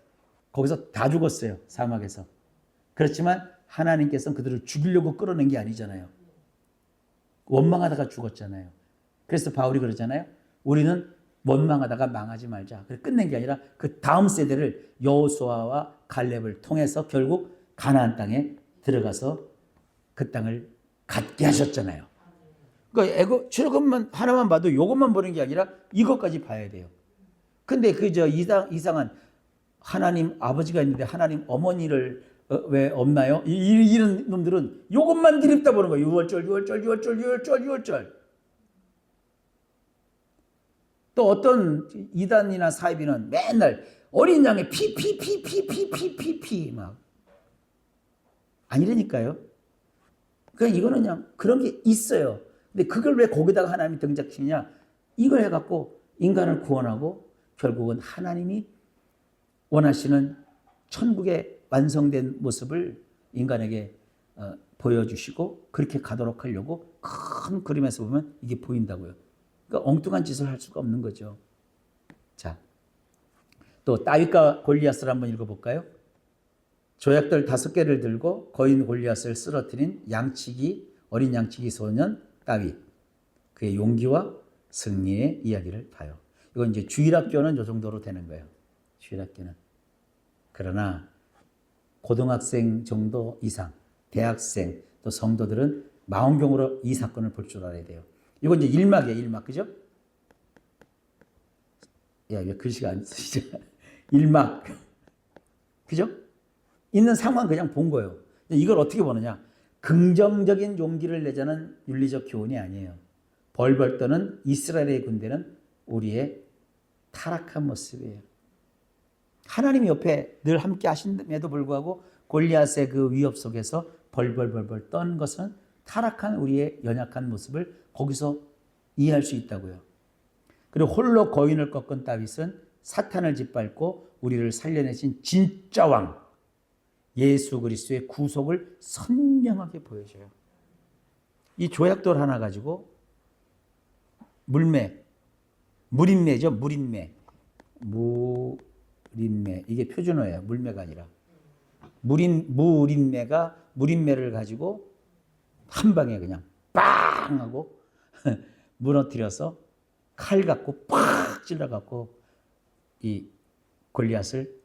S1: 거기서 다 죽었어요. 사막에서. 그렇지만 하나님께서는 그들을 죽이려고 끌어낸 게 아니잖아요. 원망하다가 죽었잖아요. 그래서 바울이 그러잖아요. 우리는 원망하다가 망하지 말자. 그래 끝낸 게 아니라 그 다음 세대를 여호수아와 갈렙을 통해서 결국 가나안 땅에 들어가서 그 땅을 갖게 하셨잖아요. 그러니까 출애굽만 하나만 봐도 이것만 보는 게 아니라 이것까지 봐야 돼요. 근데 이상한 하나님 아버지가 있는데 하나님 어머니를 왜 없나요? 이런 놈들은 이것만 드립다 보는 거예요. 6월절. 또 어떤 이단이나 사이비는 맨날 어린 양의 피 막 아니라니까요. 그러니까 이거는 그냥 그런 게 있어요. 근데 그걸 왜 거기다가 하나님이 등장시키냐? 이걸 해갖고 인간을 구원하고 결국은 하나님이 원하시는 천국의 완성된 모습을 인간에게 보여주시고 그렇게 가도록 하려고 큰 그림에서 보면 이게 보인다고요. 그러니까 엉뚱한 짓을 할 수가 없는 거죠. 자, 또 다윗과 골리앗을 한번 읽어볼까요? 조약돌 5개를 들고 거인 골리앗을 쓰러뜨린 어린 양치기 소년 다윗, 그의 용기와 승리의 이야기를 봐요. 이건 이제 주일학교는 이 정도로 되는 거예요. 주일학교는. 그러나 고등학생 정도 이상, 대학생 또 성도들은 망원경으로 이 사건을 볼 줄 알아야 돼요. 이건 이제 1막이에요. 1막. 그죠? 야, 왜 글씨가 안 쓰시죠? 1막. 그죠? 있는 상황 그냥 본 거예요. 이걸 어떻게 보느냐? 긍정적인 용기를 내자는 윤리적 교훈이 아니에요. 벌벌 떠는 이스라엘의 군대는 우리의 타락한 모습이에요. 하나님이 옆에 늘 함께 하심에도 불구하고 골리앗의 그 위협 속에서 벌벌 떠는 것은 타락한 우리의 연약한 모습을 거기서 이해할 수 있다고요. 그리고 홀로 거인을 꺾은 다윗은 사탄을 짓밟고 우리를 살려내신 진짜 왕 예수 그리스도의 구속을 선명하게 보여줘요. 이 조약돌 하나 가지고 물인매죠. 물인매 이게 표준어예요. 물매가 아니라 물인매를 가지고 한 방에 그냥 빵 하고 무너뜨려서 칼 갖고 팍 찔러 갖고 이 골리앗을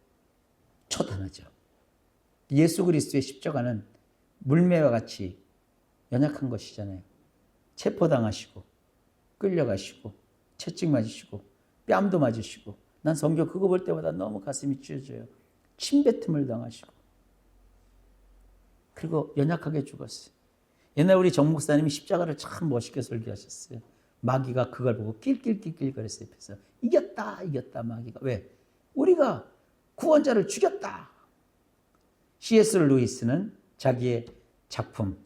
S1: 처단하죠. 예수 그리스도의 십자가는 물매와 같이 연약한 것이잖아요. 체포당하시고 끌려가시고 채찍 맞으시고 뺨도 맞으시고 난 성경 그거 볼 때마다 너무 가슴이 찢어져요. 침뱉음을 당하시고 그리고 연약하게 죽었어요. 옛날 우리 정 목사님이 십자가를 참 멋있게 설교하셨어요. 마귀가 그걸 보고 낄낄낄낄 거렸어요. 옆에서 이겼다 마귀가. 왜? 우리가 구원자를 죽였다. C.S. 루이스는 자기의 작품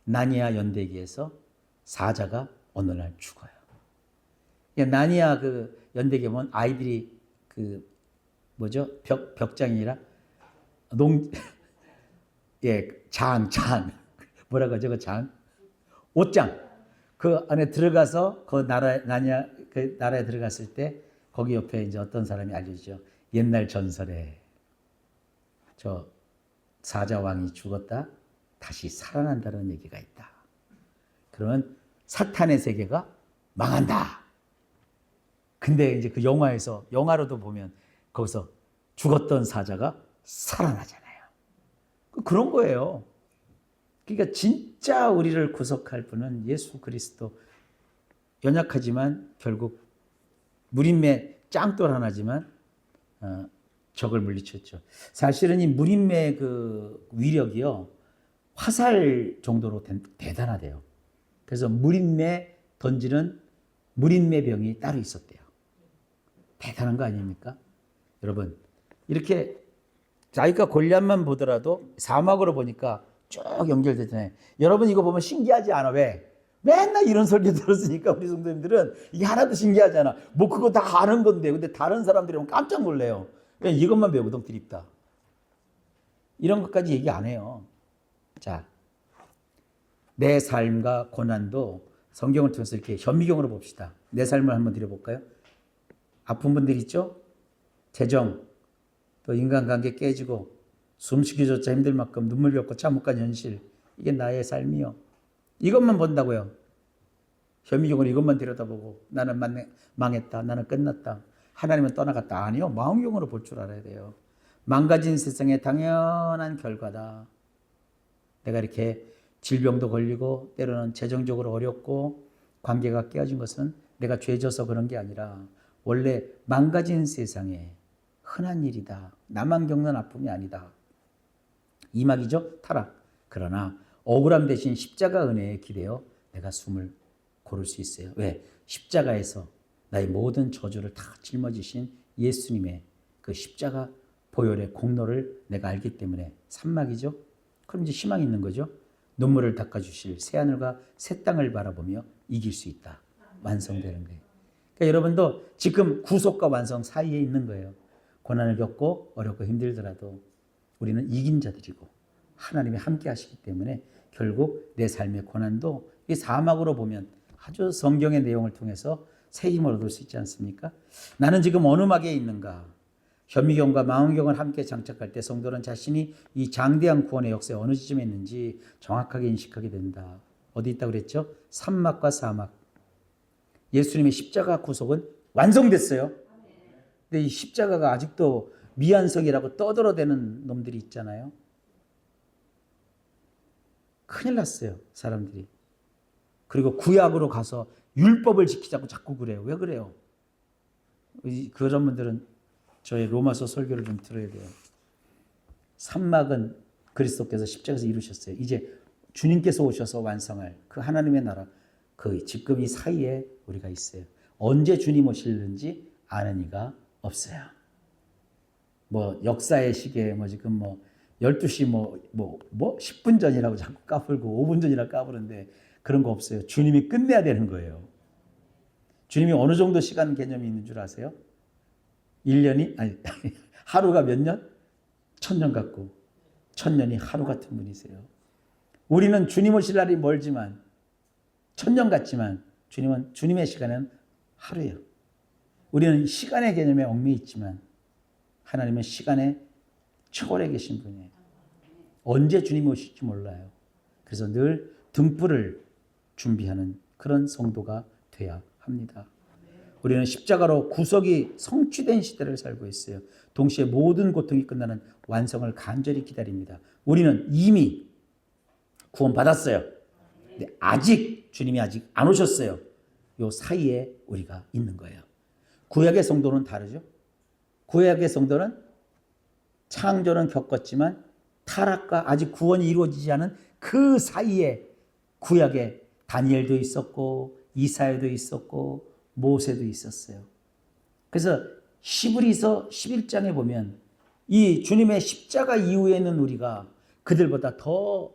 S1: 나니아 연대기에서 사자가 어느 날 죽어요. 나니아 그 연대기에 보면 아이들이 벽장이라 장 뭐라고 하죠? 그 장 옷장 그 안에 들어가서 나니아 그 나라에 들어갔을 때 거기 옆에 이제 어떤 사람이 알려주죠. 옛날 전설에 저 사자왕이 죽었다 다시 살아난다는 얘기가 있다. 그러면 사탄의 세계가 망한다. 근데 이제 그 영화로도 보면 거기서 죽었던 사자가 살아나잖아요. 그런 거예요. 그러니까 진짜 우리를 구속할 분은 예수 그리스도. 연약하지만 결국 물인매 짱돌 하나지만 적을 물리쳤죠. 사실은 이 물인매의 그 위력이요 화살 정도로 대단하대요. 그래서 물인매 던지는 물인매 병이 따로 있었대요. 대단한 거 아닙니까? 여러분 이렇게 자기가 골리앗만 보더라도 사막으로 보니까 쭉 연결되잖아요. 여러분 이거 보면 신기하지 않아? 왜? 맨날 이런 설교 들었으니까 우리 성도님들은 이게 하나도 신기하지 않아. 뭐 그거 다 아는 건데 근데 다른 사람들이 보면 깜짝 놀래요. 그냥 이것만 배우던 드립다. 이런 것까지 얘기 안 해요. 자, 내 삶과 고난도 성경을 통해서 이렇게 현미경으로 봅시다. 내 삶을 한번 드려볼까요? 아픈 분들 있죠? 재정, 또 인간관계 깨지고 숨쉬기조차 힘들 만큼 눈물 겪고 참혹한 현실. 이게 나의 삶이요. 이것만 본다고요. 현미경으로 이것만 들여다보고 나는 망했다, 나는 끝났다, 하나님은 떠나갔다. 아니요, 망원경으로 볼 줄 알아야 돼요. 망가진 세상의 당연한 결과다. 내가 이렇게 질병도 걸리고 때로는 재정적으로 어렵고 관계가 깨어진 것은 내가 죄져서 그런 게 아니라 원래 망가진 세상에 흔한 일이다. 나만 겪는 아픔이 아니다. 이 말이죠, 타락. 그러나 억울함 대신 십자가 은혜에 기대어 내가 숨을 고를 수 있어요. 왜? 십자가에서 나의 모든 저주를 다 짊어지신 예수님의 그 십자가 보혈의 공로를 내가 알기 때문에 산막이죠. 그럼 이제 희망이 있는 거죠. 눈물을 닦아주실 새하늘과 새 땅을 바라보며 이길 수 있다. 완성되는 거예요. 그러니까 여러분도 지금 구속과 완성 사이에 있는 거예요. 고난을 겪고 어렵고 힘들더라도 우리는 이긴 자들이고 하나님이 함께 하시기 때문에 결국 내 삶의 고난도 이 사막으로 보면 아주 성경의 내용을 통해서 새 힘을 얻을 수 있지 않습니까? 나는 지금 어느 막에 있는가? 현미경과 망원경을 함께 장착할 때 성도는 자신이 이 장대한 구원의 역사에 어느 지점에 있는지 정확하게 인식하게 된다. 어디 있다고 그랬죠? 산막과 사막. 예수님의 십자가 구속은 완성됐어요. 근데 이 십자가가 아직도 미완성이라고 떠들어대는 놈들이 있잖아요. 큰일 났어요, 사람들이. 그리고 구약으로 가서 율법을 지키자고 자꾸 그래요. 왜 그래요? 그런 분들은 저희 로마서 설교를 좀 들어야 돼요. 산막은 그리스도께서 십자가에서 이루셨어요. 이제 주님께서 오셔서 완성할 그 하나님의 나라, 그 지금 이 사이에 우리가 있어요. 언제 주님 오실는지 아는 이가 없어요. 뭐 역사의 시계 지금 12시 10분 전이라고 자꾸 까불고 5분 전이라고 까부는데 그런 거 없어요. 주님이 끝내야 되는 거예요. 주님이 어느 정도 시간 개념이 있는 줄 아세요? 1년이 아니 하루가 몇 년? 1000년 같고 1000년이 하루 같은 분이세요. 우리는 주님 오실 날이 멀지만 1000년 같지만 주님은 주님의 시간은 하루예요. 우리는 시간의 개념에 얽매여 있지만 하나님은 시간의 초월에 계신 분이에요. 언제 주님이 오실지 몰라요. 그래서 늘 등불을 준비하는 그런 성도가 돼야 합니다. 우리는 십자가로 구속이 성취된 시대를 살고 있어요. 동시에 모든 고통이 끝나는 완성을 간절히 기다립니다. 우리는 이미 구원받았어요. 근데 주님이 아직 안 오셨어요. 요 사이에 우리가 있는 거예요. 구약의 성도는 다르죠. 구약의 성도는 창조는 겪었지만 타락과 아직 구원이 이루어지지 않은 그 사이에 구약에 다니엘도 있었고 이사야도 있었고 모세도 있었어요. 그래서 히브리서 11장에 보면 이 주님의 십자가 이후에는 우리가 그들보다 더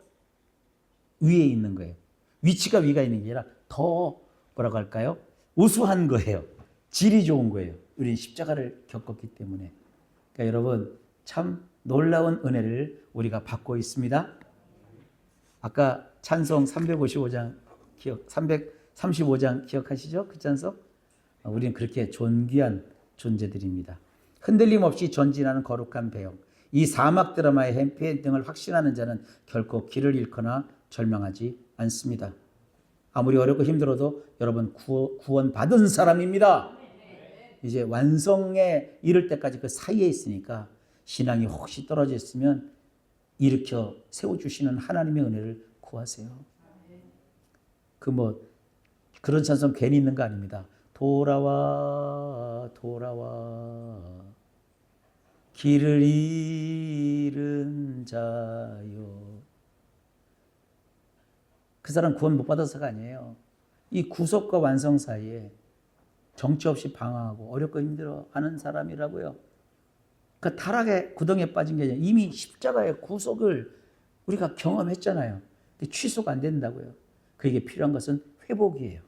S1: 위에 있는 거예요. 위치가 위가 있는 게 아니라 더 뭐라고 할까요? 우수한 거예요. 질이 좋은 거예요. 우리는 십자가를 겪었기 때문에. 그러니까 여러분 참 놀라운 은혜를 우리가 받고 있습니다. 아까 찬송 335장 335장 기억하시죠? 그 찬송? 우리는 그렇게 존귀한 존재들입니다. 흔들림 없이 전진하는 거룩한 배역. 이 사막 드라마의 해피엔딩을 확신하는 자는 결코 길을 잃거나 절망하지 않습니다. 아무리 어렵고 힘들어도 여러분 구원 받은 사람입니다. 이제 완성에 이를 때까지 그 사이에 있으니까 신앙이 혹시 떨어져 있으면 일으켜 세워주시는 하나님의 은혜를 구하세요. 그런 찬송 괜히 있는 거 아닙니다. 돌아와 돌아와 길을 잃은 자요. 그 사람 구원 못 받아서가 아니에요. 이 구속과 완성 사이에 정처 없이 방황하고 어렵고 힘들어하는 사람이라고요. 그 타락의 구덩이에 빠진 게 아니라 이미 십자가의 구속을 우리가 경험했잖아요. 근데 취소가 안 된다고요. 그에게 필요한 것은 회복이에요.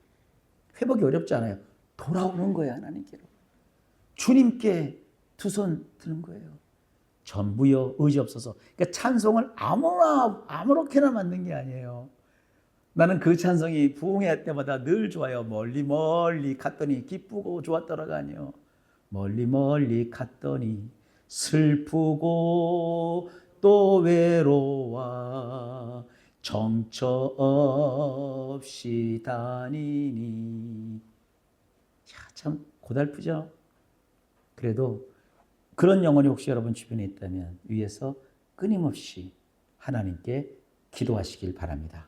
S1: 회복이 어렵지 않아요. 돌아오는 거예요, 하나님께로. 주님께 두 손 드는 거예요. 전부여 의지 없어서. 그러니까 찬송을 아무렇게나 만든 게 아니에요. 나는 그 찬송이 부흥회 때마다 늘 좋아요. 멀리 멀리 갔더니 기쁘고 좋았더라가 아니요. 멀리 멀리 갔더니 슬프고 또 외로워 정처 없이 다니니. 참 고달프죠. 그래도 그런 영혼이 혹시 여러분 주변에 있다면 위에서 끊임없이 하나님께 기도하시길 바랍니다.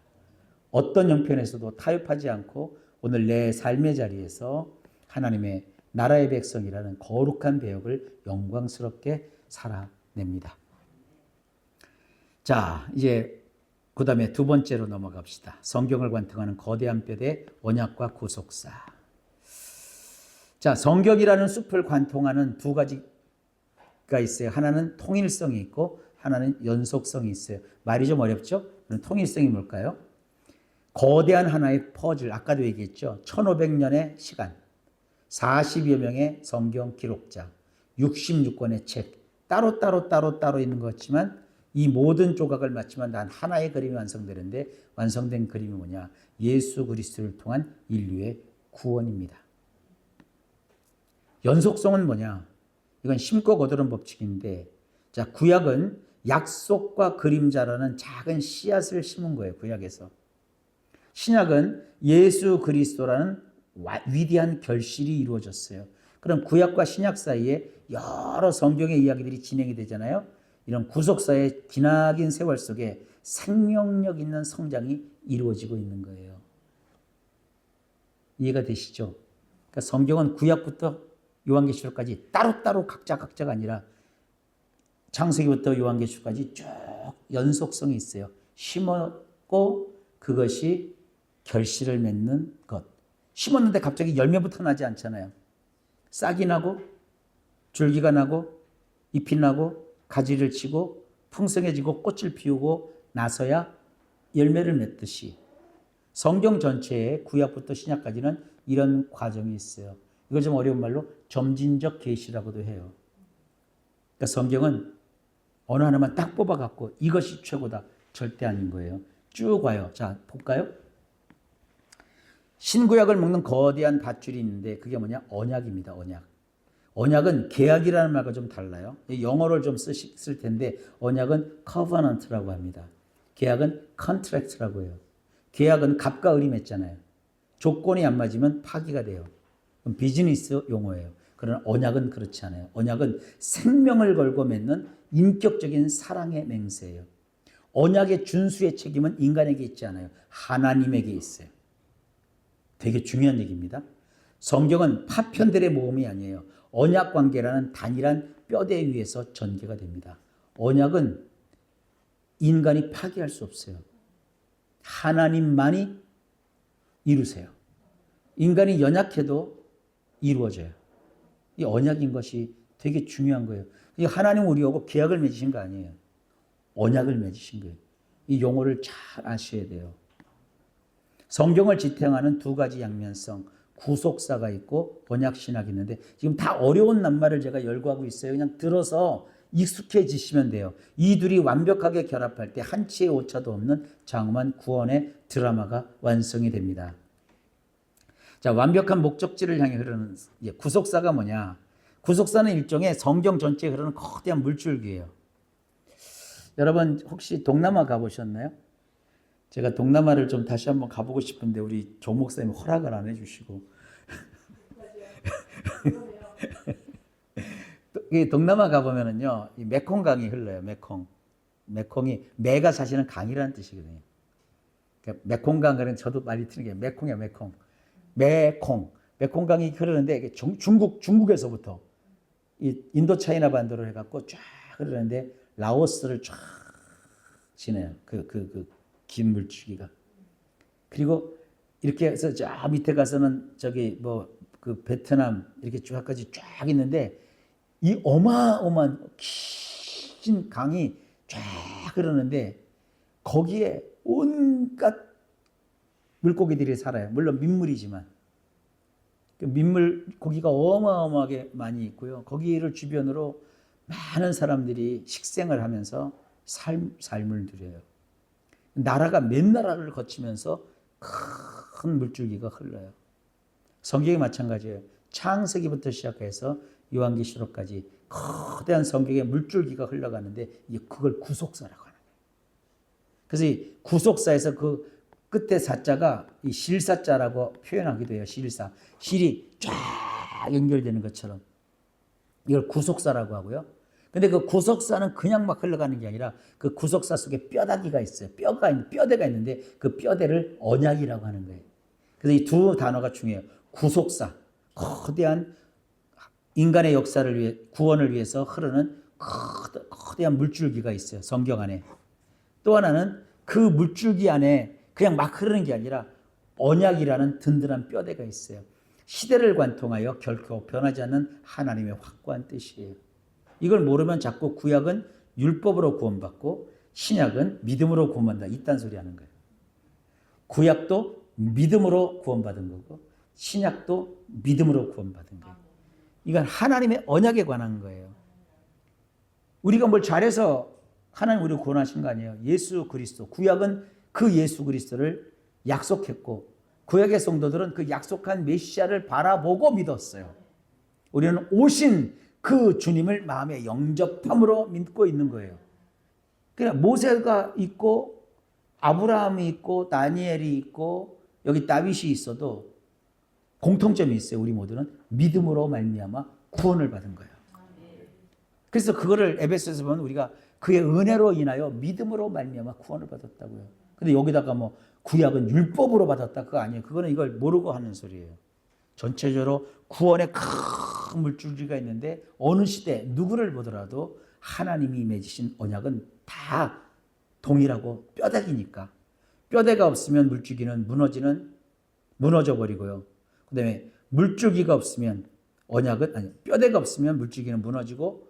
S1: 어떤 형편에서도 타협하지 않고 오늘 내 삶의 자리에서 하나님의 나라의 백성이라는 거룩한 배역을 영광스럽게 살아냅니다. 자, 이제 그 다음에 두 번째로 넘어갑시다. 성경을 관통하는 거대한 뼈대 언약과 구속사. 자, 성경이라는 숲을 관통하는 두 가지가 있어요. 하나는 통일성이 있고 하나는 연속성이 있어요. 말이 좀 어렵죠? 통일성이 뭘까요? 거대한 하나의 퍼즐, 아까도 얘기했죠. 1500년의 시간, 40여 명의 성경 기록자, 66권의 책, 따로 있는 것 같지만 이 모든 조각을 맞추면 단 하나의 그림이 완성되는데 완성된 그림이 뭐냐? 예수 그리스도를 통한 인류의 구원입니다. 연속성은 뭐냐? 이건 심고 거두는 법칙인데, 자, 구약은 약속과 그림자라는 작은 씨앗을 심은 거예요. 구약에서. 신약은 예수 그리스도라는 위대한 결실이 이루어졌어요. 그럼 구약과 신약 사이에 여러 성경의 이야기들이 진행이 되잖아요. 이런 구속사의 기나긴 세월 속에 생명력 있는 성장이 이루어지고 있는 거예요. 이해가 되시죠? 그러니까 성경은 구약부터 요한계시록까지 따로따로 각자가 아니라 창세기부터 요한계시록까지 쭉 연속성이 있어요. 심었고 그것이 결실을 맺는 것. 심었는데 갑자기 열매부터 나지 않잖아요. 싹이 나고 줄기가 나고 잎이 나고 가지를 치고 풍성해지고 꽃을 피우고 나서야 열매를 맺듯이 성경 전체에 구약부터 신약까지는 이런 과정이 있어요. 이걸 좀 어려운 말로 점진적 계시라고도 해요. 그러니까 성경은 어느 하나만 딱 뽑아갖고 이것이 최고다. 절대 아닌 거예요. 쭉 와요. 자, 볼까요? 신구약을 묶는 거대한 밧줄이 있는데 그게 뭐냐? 언약입니다. 언약. 언약은 계약이라는 말과 좀 달라요. 영어를 좀 쓸 텐데 언약은 covenant라고 합니다. 계약은 contract라고 해요. 계약은 갑과 을이 맺잖아요. 조건이 안 맞으면 파기가 돼요. 그럼 비즈니스 용어예요. 그러나 언약은 그렇지 않아요. 언약은 생명을 걸고 맺는 인격적인 사랑의 맹세예요. 언약의 준수의 책임은 인간에게 있지 않아요. 하나님에게 있어요. 되게 중요한 얘기입니다. 성경은 파편들의 모험이 아니에요. 언약 관계라는 단일한 뼈대 위에서 전개가 됩니다. 언약은 인간이 파기할 수 없어요. 하나님만이 이루세요. 인간이 연약해도 이루어져요. 이 언약인 것이 되게 중요한 거예요. 하나님 우리하고 계약을 맺으신 거 아니에요. 언약을 맺으신 거예요. 이 용어를 잘 아셔야 돼요. 성경을 지탱하는 두 가지 양면성, 구속사가 있고 언약신학이 있는데 지금 다 어려운 낱말을 제가 열거하고 있어요. 그냥 들어서 익숙해지시면 돼요. 이 둘이 완벽하게 결합할 때 한치의 오차도 없는 장엄한 구원의 드라마가 완성이 됩니다. 자, 완벽한 목적지를 향해 흐르는 구속사가 뭐냐? 구속사는 일종의 성경 전체에 흐르는 거대한 물줄기예요. 여러분 혹시 동남아 가보셨나요? 제가 동남아를 좀 다시 한번 가보고 싶은데 우리 조 목사님 허락을 안 해주시고 동남아 가보면은요 이 메콩강이 흘러요. 메콩이 매가 사실은 강이라는 뜻이거든요. 그러니까 메콩강은 저도 말이 틀린 게 메콩이야. 메콩강이 흐르는데 중국에서부터 이 인도차이나 반도를 해갖고 쫙 흐르는데 라오스를 쫙 지내요. 긴 물줄기가. 그리고 이렇게 해서 저 밑에 가서는 저기 그 베트남 이렇게 쭉까지 쫙 있는데 이 어마어마한 긴 강이 쫙 흐르는데 거기에 온갖 물고기들이 살아요. 물론 민물이지만 고기가 어마어마하게 많이 있고요. 거기를 주변으로 많은 사람들이 식생을 하면서 삶을 누려요. 나라가 몇 나라를 거치면서 큰 물줄기가 흘러요. 성경이 마찬가지예요. 창세기부터 시작해서 요한계시록까지 거대한 성경의 물줄기가 흘러가는데 그걸 구속사라고 하는 거예요. 그래서 이 구속사에서 그 끝에 사자가 이 실사자라고 표현하기도 해요. 실사. 실이 쫙 연결되는 것처럼. 이걸 구속사라고 하고요. 근데 그 구속사는 그냥 막 흘러가는 게 아니라 그 구속사 속에 뼈다귀가 있어요. 뼈대가 있는데 그 뼈대를 언약이라고 하는 거예요. 그래서 이 두 단어가 중요해요. 구속사. 거대한 인간의 역사를 위해, 구원을 위해서 흐르는 거대한 물줄기가 있어요. 성경 안에. 또 하나는 그 물줄기 안에 그냥 막 흐르는 게 아니라 언약이라는 든든한 뼈대가 있어요. 시대를 관통하여 결코 변하지 않는 하나님의 확고한 뜻이에요. 이걸 모르면 자꾸 구약은 율법으로 구원받고 신약은 믿음으로 구원받는다. 이딴 소리 하는 거예요. 구약도 믿음으로 구원받은 거고 신약도 믿음으로 구원받은 거예요. 이건 하나님의 언약에 관한 거예요. 우리가 뭘 잘해서 하나님 우리를 구원하신 거 아니에요. 예수 그리스도. 구약은 그 예수 그리스도를 약속했고 구약의 성도들은 그 약속한 메시아를 바라보고 믿었어요. 우리는 오신 그 주님을 마음에 영접함으로 믿고 있는 거예요. 그냥 모세가 있고 아브라함이 있고 다니엘이 있고 여기 다윗이 있어도 공통점이 있어요. 우리 모두는 믿음으로 말미암아 구원을 받은 거예요. 그래서 그거를 에베소에서 보면 우리가 그의 은혜로 인하여 믿음으로 말미암아 구원을 받았다고요. 근데 여기다가 뭐 구약은 율법으로 받았다 그거 아니에요. 그거는 이걸 모르고 하는 소리예요. 전체적으로 구원의 큰 물줄기가 있는데 어느 시대 누구를 보더라도 하나님이 맺으신 언약은 다 동일하고 뼈대기니까 뼈대가 없으면 물줄기는 무너져 버리고요. 그다음에 물줄기가 없으면 언약은 아니 뼈대가 없으면 물줄기는 무너지고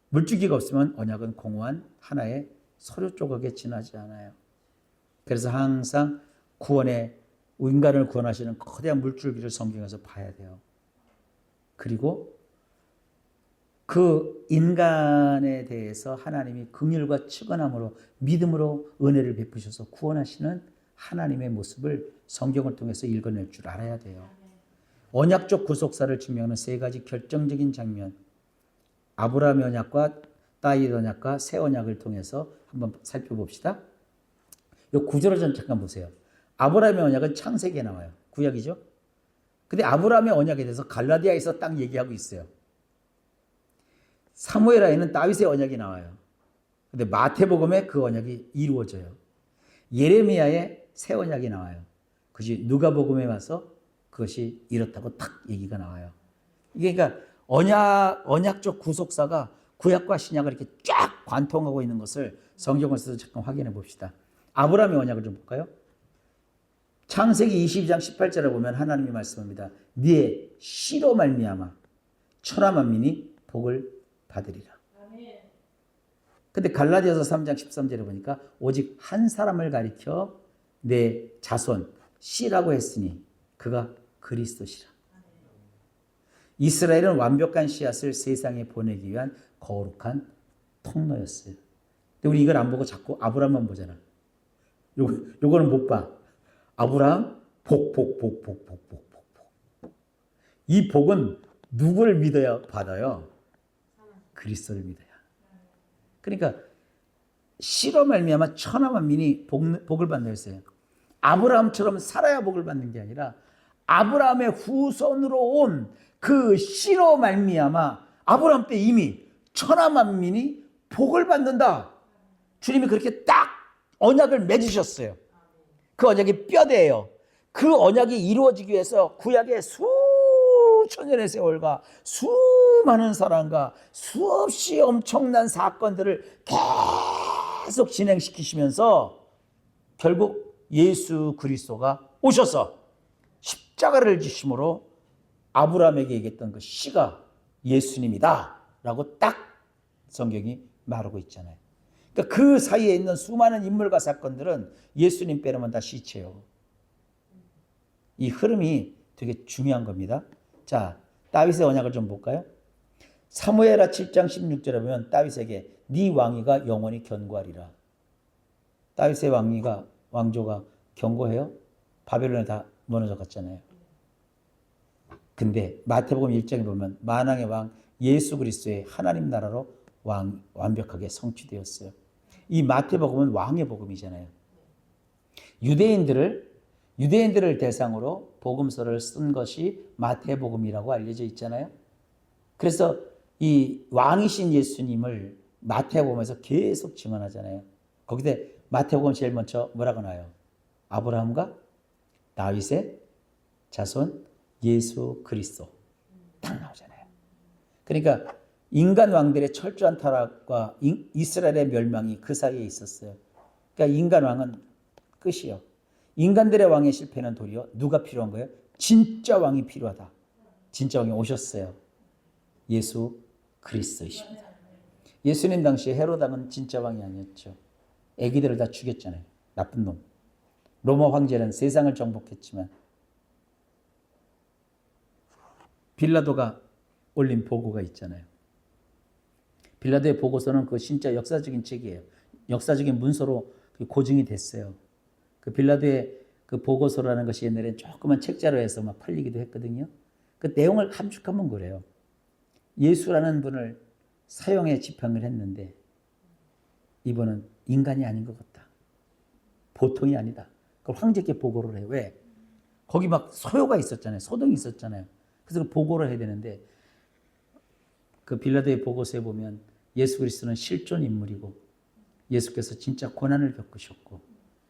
S1: 물줄기가 없으면 언약은 공허한 하나의 서류 조각에 지나지 않아요. 그래서 항상 구원의 인간을 구원하시는 거대한 물줄기를 성경에서 봐야 돼요. 그리고 그 인간에 대해서 하나님이 긍휼과 측은함으로 믿음으로 은혜를 베푸셔서 구원하시는 하나님의 모습을 성경을 통해서 읽어낼 줄 알아야 돼요. 언약적 구속사를 증명하는 세 가지 결정적인 장면, 아브라함의 언약과 다윗 언약과 새 언약을 통해서 한번 살펴봅시다. 이 구절을 좀 잠깐 보세요. 아브라함의 언약은 창세기에 나와요. 구약이죠. 근데 아브라함의 언약에 대해서 갈라디아에서 딱 얘기하고 있어요. 사무엘하에는 다윗의 언약이 나와요. 근데 마태복음에 그 언약이 이루어져요. 예레미야에 새 언약이 나와요. 그것이 누가복음에 와서 그것이 이렇다고 딱 얘기가 나와요. 이게 그러니까 언약적 구속사가 구약과 신약을 이렇게 쫙 관통하고 있는 것을 성경에서 잠깐 확인해 봅시다. 아브라함의 언약을 좀 볼까요? 창세기 22장 18절에 보면 하나님이 말씀합니다. 네 씨로 말미암아 천하 만민이 복을 받으리라. 근데 갈라디아서 3장 13절에 보니까 오직 한 사람을 가리켜 내 자손 씨라고 했으니 그가 그리스도시라. 이스라엘은 완벽한 씨앗을 세상에 보내기 위한 거룩한 통로였어요. 근데 우리 이걸 안 보고 자꾸 아브라함만 보잖아. 요거는 못 봐. 아브라함 복. 이 복은 누구를 믿어야 받아요? 그리스도를 믿어야. 그러니까 씨로 말미암아 천하 만민이 복을 받는다 했어요. 아브라함처럼 살아야 복을 받는 게 아니라 아브라함의 후손으로 온 그 씨로 말미암아 아브라함 때 이미 천하 만민이 복을 받는다. 주님이 그렇게 딱 언약을 맺으셨어요. 그 언약이 뼈대예요. 그 언약이 이루어지기 위해서 구약의 수천 년의 세월과 수많은 사람과 수없이 엄청난 사건들을 계속 진행시키시면서 결국 예수 그리스도가 오셔서 십자가를 지심으로 아브라함에게 얘기했던 그 씨가 예수님이다 라고 딱 성경이 말하고 있잖아요. 그러니까 그 사이에 있는 수많은 인물과 사건들은 예수님 빼놓으면 다 시체요. 이 흐름이 되게 중요한 겁니다. 자, 다윗의 언약을 좀 볼까요? 사무엘하 7장 16절에 보면 다윗에게 네 왕위가 영원히 견고하리라. 다윗의 왕조가 견고해요? 바벨론에 다 무너져 갔잖아요. 근데 마태복음 1장에 보면 만왕의 왕 예수 그리스도의 하나님 나라로 완벽하게 성취되었어요. 이 마태복음은 왕의 복음이잖아요. 유대인들을 대상으로 복음서를 쓴 것이 마태복음이라고 알려져 있잖아요. 그래서 이 왕이신 예수님을 마태복음에서 계속 증언하잖아요. 거기다 마태복음 제일 먼저 뭐라고 나와요? 아브라함과 다윗의 자손 예수 그리스도 딱 나오잖아요. 그러니까 인간 왕들의 철저한 타락과 이스라엘의 멸망이 그 사이에 있었어요. 그러니까 인간 왕은 끝이요. 인간들의 왕의 실패는 도리어 누가 필요한 거예요? 진짜 왕이 필요하다. 진짜 왕이 오셨어요. 예수 그리스도이십니다. 예수님 당시에 헤롯 왕은 진짜 왕이 아니었죠. 애기들을 다 죽였잖아요. 나쁜 놈. 로마 황제는 세상을 정복했지만 빌라도가 올린 보고가 있잖아요. 빌라도의 보고서는 그 진짜 역사적인 책이에요. 역사적인 문서로 고증이 됐어요. 그 빌라도의 그 보고서라는 것이 옛날에 조그만 책자로 해서 막 팔리기도 했거든요. 그 내용을 함축하면 그래요. 예수라는 분을 사형에 집행을 했는데 이분은 인간이 아닌 것 같다. 보통이 아니다. 그걸 황제께 보고를 해요. 왜? 거기 막 소요가 있었잖아요. 소동이 있었잖아요. 그래서 그 보고를 해야 되는데 그 빌라도의 보고서에 보면 예수 그리스도는 실존 인물이고 예수께서 진짜 고난을 겪으셨고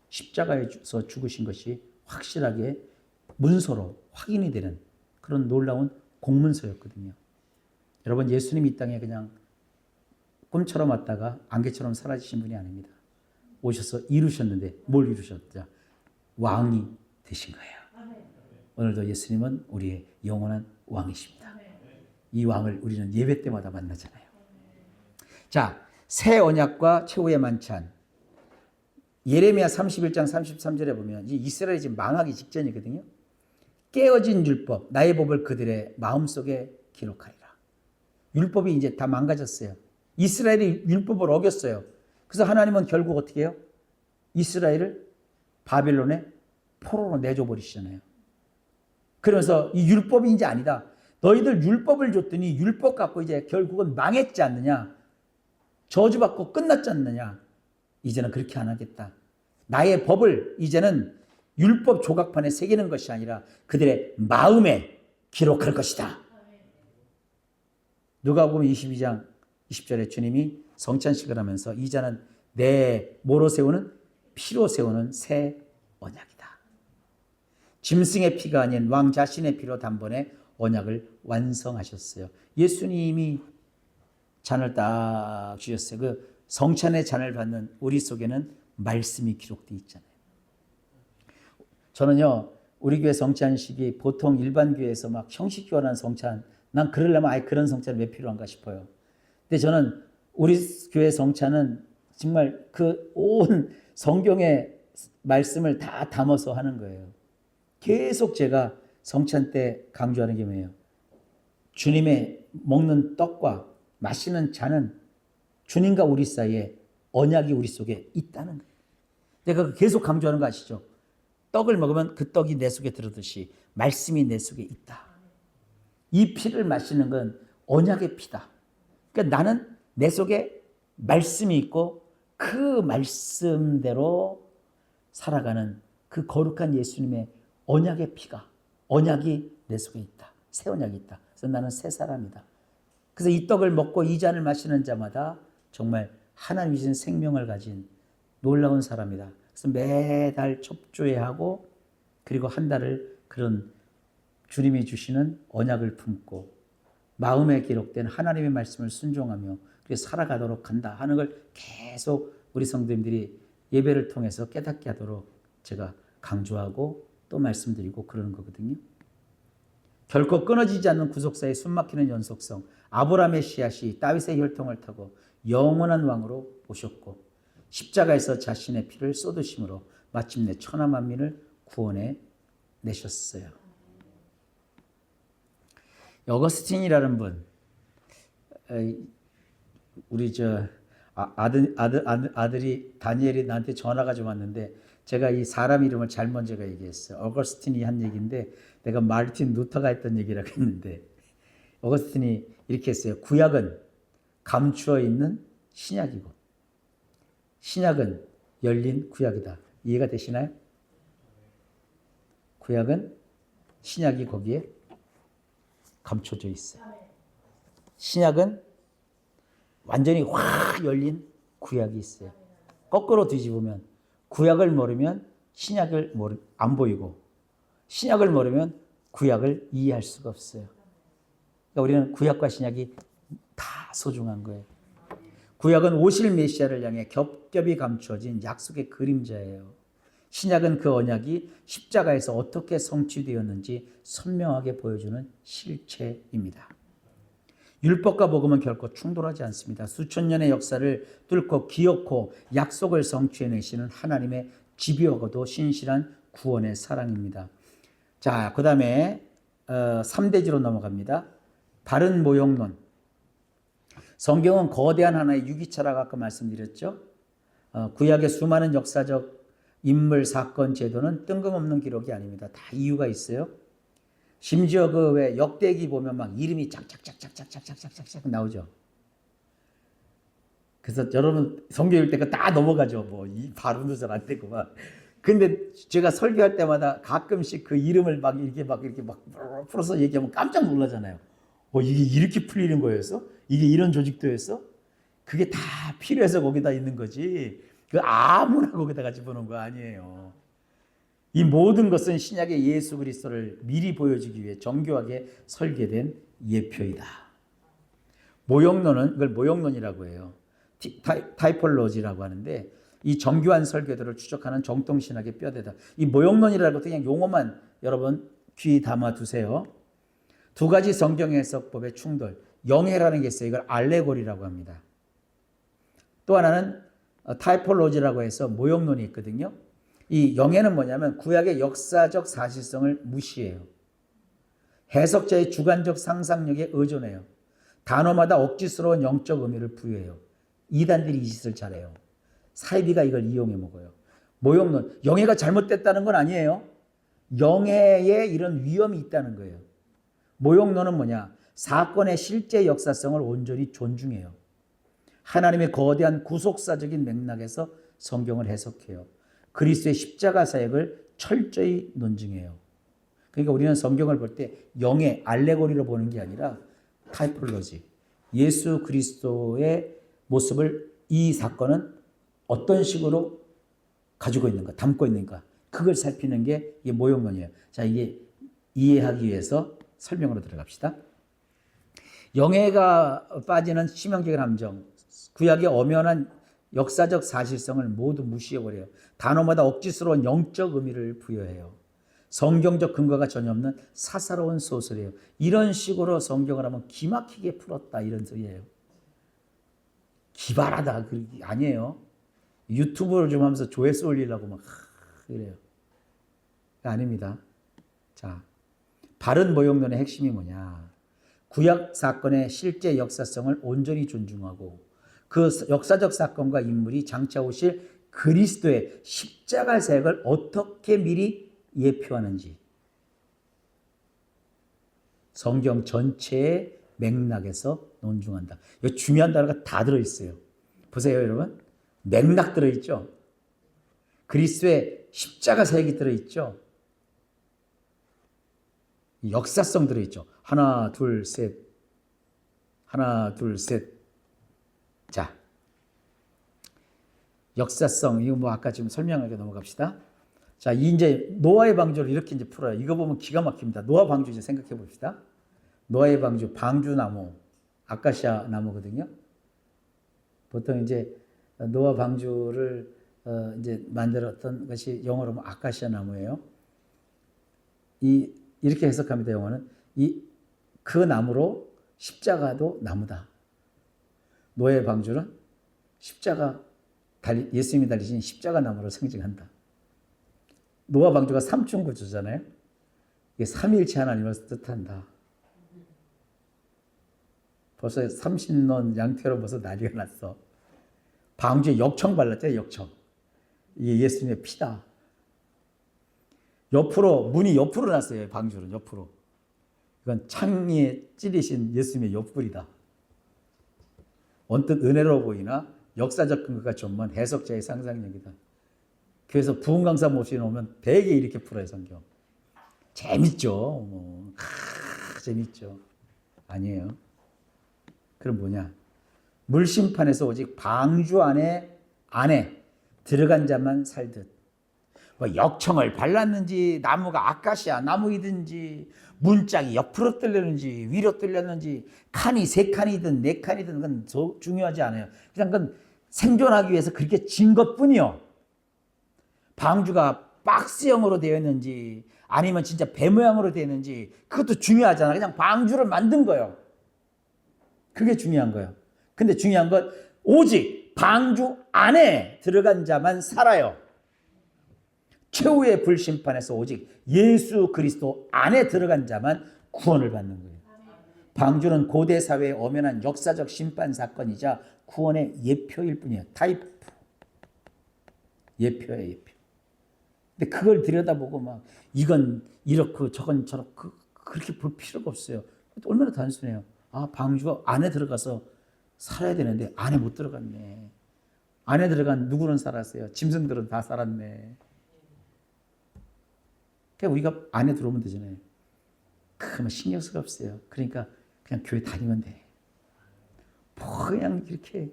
S1: 십자가에서 죽으신 것이 확실하게 문서로 확인이 되는 그런 놀라운 공문서였거든요. 여러분, 예수님 이 땅에 그냥 꿈처럼 왔다가 안개처럼 사라지신 분이 아닙니다. 오셔서 이루셨는데 뭘 이루셨죠? 왕이 되신 거예요. 오늘도 예수님은 우리의 영원한 왕이십니다. 이 왕을 우리는 예배 때마다 만나잖아요. 자, 새 언약과 최후의 만찬. 예레미야 31장 33절에 보면 이제 이스라엘이 지금 망하기 직전이거든요. 깨어진 율법, 나의 법을 그들의 마음속에 기록하리라. 율법이 이제 다 망가졌어요. 이스라엘이 율법을 어겼어요. 그래서 하나님은 결국 어떻게 해요? 이스라엘을 바벨론의 포로로 내줘버리시잖아요. 그러면서 이 율법이 이제 아니다. 너희들 율법을 줬더니 율법 갖고 이제 결국은 망했지 않느냐. 저주받고 끝났지 않느냐. 이제는 그렇게 안 하겠다. 나의 법을 이제는 율법 조각판에 새기는 것이 아니라 그들의 마음에 기록할 것이다. 누가복음 22장 20절에 주님이 성찬식을 하면서 이 자는 내 뭐로 세우는? 피로 세우는 새 언약이다. 짐승의 피가 아닌 왕 자신의 피로 단번에 언약을 완성하셨어요. 예수님이 잔을 딱 주셨어요. 그 성찬의 잔을 받는 우리 속에는 말씀이 기록되어 있잖아요. 저는요, 우리 교회 성찬식이 보통 일반 교회에서 막 형식교환한 성찬, 난 그러려면 아예 그런 성찬이 왜 필요한가 싶어요. 근데 저는 우리 교회 성찬은 정말 그 온 성경의 말씀을 다 담아서 하는 거예요. 계속 제가 성찬 때 강조하는 게 뭐예요? 주님의 먹는 떡과 마시는 잔은 주님과 우리 사이에 언약이 우리 속에 있다는 거예요. 내가 계속 강조하는 거 아시죠? 떡을 먹으면 그 떡이 내 속에 들어듯이 말씀이 내 속에 있다. 이 피를 마시는 건 언약의 피다. 그러니까 나는 내 속에 말씀이 있고 그 말씀대로 살아가는 그 거룩한 예수님의 언약의 피가, 언약이 내 속에 있다. 새 언약이 있다. 그래서 나는 새 사람이다. 그래서 이 떡을 먹고 이 잔을 마시는 자마다 정말 하나님이 주신 생명을 가진 놀라운 사람이다. 그래서 매달 첩조회하고 그리고 한 달을 그런 주님이 주시는 언약을 품고 마음에 기록된 하나님의 말씀을 순종하며 그래서 살아가도록 한다 하는 걸 계속 우리 성도님들이 예배를 통해서 깨닫게 하도록 제가 강조하고 또 말씀드리고 그러는 거거든요. 결코 끊어지지 않는 구속사의 숨막히는 연속성, 아브라함의 씨앗이 다윗의 혈통을 타고 영원한 왕으로 오셨고 십자가에서 자신의 피를 쏟으심으로 마침내 천하 만민을 구원해 내셨어요. 어거스틴이라는 분, 우리 아들이 다니엘이 나한테 전화가 좀 왔는데 제가 이 사람 이름을 잘못 제가 얘기했어요. 어거스틴이 한 얘기인데 내가 마르틴 루터가 했던 얘기라고 했는데 어거스틴이 이렇게 했어요. 구약은 감추어 있는 신약이고 신약은 열린 구약이다. 이해가 되시나요? 구약은 신약이 거기에 감춰져 있어요. 신약은 완전히 확 열린 구약이 있어요. 거꾸로 뒤집으면 구약을 모르면 신약을 안 보이고 신약을 모르면 구약을 이해할 수가 없어요. 그러니까 우리는 구약과 신약이 다 소중한 거예요. 구약은 오실 메시아를 향해 겹겹이 감추어진 약속의 그림자예요. 신약은 그 언약이 십자가에서 어떻게 성취되었는지 선명하게 보여주는 실체입니다. 율법과 복음은 결코 충돌하지 않습니다. 수천 년의 역사를 뚫고 기어코 약속을 성취해내시는 하나님의 집요하고도 신실한 구원의 사랑입니다. 자, 그 다음에 3대지로 넘어갑니다. 바른 모형론. 성경은 거대한 하나의 유기체라고 아까 말씀드렸죠. 구약의 수많은 역사적 인물, 사건, 제도는 뜬금없는 기록이 아닙니다. 다 이유가 있어요. 심지어 그 왜 역대기 보면 막 이름이 짝짝짝짝짝짝짝짝짝 나오죠. 그래서 여러분 성경 읽을 때가 다 넘어가죠. 뭐 이 발음도 잘 안 되고 막. 근데 제가 설교할 때마다 가끔씩 그 이름을 막 이렇게 풀어서 얘기하면 깜짝 놀라잖아요. 이게 이렇게 풀리는 거였어? 이게 이런 조직도였어? 그게 다 필요해서 거기다 있는 거지. 그 아무나 거기다가 집어넣은 거 아니에요. 이 모든 것은 신약의 예수 그리스도를 미리 보여주기 위해 정교하게 설계된 예표이다. 모형론은 이걸 모형론이라고 해요. 타이폴로지라고 하는데 이 정교한 설계도를 추적하는 정통신학의 뼈대다. 이 모형론이라고 그냥 용어만 여러분 귀 담아 두세요. 두 가지 성경 해석법의 충돌, 영해라는 게 있어요. 이걸 알레고리라고 합니다. 또 하나는 타이폴로지라고 해서 모형론이 있거든요. 이 영해는 뭐냐면 구약의 역사적 사실성을 무시해요. 해석자의 주관적 상상력에 의존해요. 단어마다 억지스러운 영적 의미를 부여해요. 이단들이 이 짓을 잘해요. 사이비가 이걸 이용해 먹어요. 모형론, 영해가 잘못됐다는 건 아니에요. 영해에 이런 위험이 있다는 거예요. 모형론은 뭐냐? 사건의 실제 역사성을 온전히 존중해요. 하나님의 거대한 구속사적인 맥락에서 성경을 해석해요. 그리스도의 십자가 사역을 철저히 논증해요. 그러니까 우리는 성경을 볼 때 영의 알레고리로 보는 게 아니라 타이폴로지, 예수 그리스도의 모습을 이 사건은 어떤 식으로 가지고 있는가, 담고 있는가, 그걸 살피는 게 이게 모형론이에요. 자, 이게 이해하기 위해서 설명으로 들어갑시다. 영해가 빠지는 치명적인 함정, 구약의 엄연한 역사적 사실성을 모두 무시해버려요. 단어마다 억지스러운 영적 의미를 부여해요. 성경적 근거가 전혀 없는 사사로운 소설이에요. 이런 식으로 성경을 하면 기막히게 풀었다 이런 소리예요. 기발하다 그게 아니에요. 유튜브를 좀 하면서 조회수 올리려고 막 그래요. 아닙니다. 자, 바른 모형론의 핵심이 뭐냐? 구약 사건의 실제 역사성을 온전히 존중하고 그 역사적 사건과 인물이 장차 오실 그리스도의 십자가 사역을 어떻게 미리 예표하는지 성경 전체의 맥락에서 논중한다. 이 중요한 단어가 다 들어있어요. 보세요, 여러분. 맥락 들어있죠. 그리스도의 십자가 사역이 들어있죠. 역사성 들어있죠. 하나, 둘, 셋. 하나, 둘, 셋. 자, 역사성. 이거 뭐 아까 지금 설명하게 넘어갑시다. 자, 이제 노아의 방주를 이렇게 이제 풀어요. 이거 보면 기가 막힙니다. 노아 방주 이제 생각해 봅시다. 노아의 방주, 방주나무, 아카시아 나무거든요. 보통 이제 노아 방주를 이제 만들었던 것이 영어로 뭐 아카시아 나무예요. 이렇게 해석합니다. 영어는 그 나무로 십자가도 나무다. 노아의 방주는 십자가 예수님이 달리신 십자가 나무를 상징한다. 노아 방주가 삼중구조잖아요. 이게 삼위일체 하나님을 뜻한다. 벌써 30년 양태로 벌써 난리가 났어. 방주에 역청 발랐죠, 역청. 이게 예수님의 피다. 옆으로, 문이 옆으로 났어요, 방주는 옆으로. 이건 창에 찌르신 예수님의 옆구리다. 언뜻 은혜로 보이나 역사적 근거가 전무한 해석자의 상상력이다. 그래서 부흥 강사 모시는 오면 되게 이렇게 풀어요, 성경. 재밌죠. 재밌죠. 아니에요. 그럼 뭐냐? 물심판에서 오직 방주 안에 들어간 자만 살듯. 뭐 역청을 발랐는지 나무가 아카시아 나무이든지 문짝이 옆으로 뚫렸는지 위로 뚫렸는지 칸이 3칸이든 4칸이든 그건 중요하지 않아요. 그냥 그건 생존하기 위해서 그렇게 진 것뿐이요. 방주가 박스형으로 되어 있는지 아니면 진짜 배 모양으로 되어 있는지 그것도 중요하잖아. 그냥 방주를 만든 거예요. 그게 중요한 거예요. 근데 중요한 건 오직 방주 안에 들어간 자만 살아요. 최후의 불심판에서 오직 예수 그리스도 안에 들어간 자만 구원을 받는 거예요. 방주는 고대 사회의 엄연한 역사적 심판 사건이자 구원의 예표일 뿐이에요. 타이프. 예표예요, 예표. 근데 그걸 들여다보고 막 이건 이렇고 저건 저렇고 그렇게 볼 필요가 없어요. 얼마나 단순해요. 아, 방주가 안에 들어가서 살아야 되는데 안에 못 들어갔네. 안에 들어간 누구는 살았어요. 짐승들은 다 살았네. 그러니까 우리가 안에 들어오면 되잖아요. 그러면 신경 쓸 거 없어요. 그러니까 그냥 교회 다니면 돼. 뭐 그냥 이렇게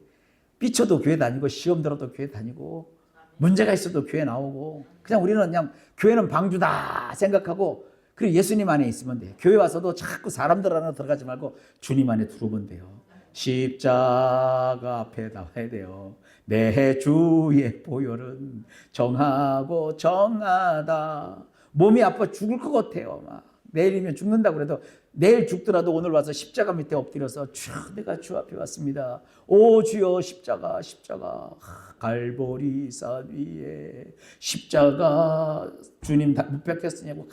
S1: 삐쳐도 교회 다니고 시험 들어도 교회 다니고 문제가 있어도 교회 나오고 그냥 우리는 그냥 교회는 방주다 생각하고 그리고 예수님 안에 있으면 돼요. 교회 와서도 자꾸 사람들 안에 들어가지 말고 주님 안에 들어오면 돼요. 십자가 앞에 나와야 돼요. 내 주의 보혈은 정하고 정하다. 몸이 아파 죽을 것 같아요. 막 내일이면 죽는다고 그래도 내일 죽더라도 오늘 와서 십자가 밑에 엎드려서 주 내가 주 앞에 왔습니다. 오 주여 십자가 갈보리 산 위에 십자가 주님 못 뵙겠으냐고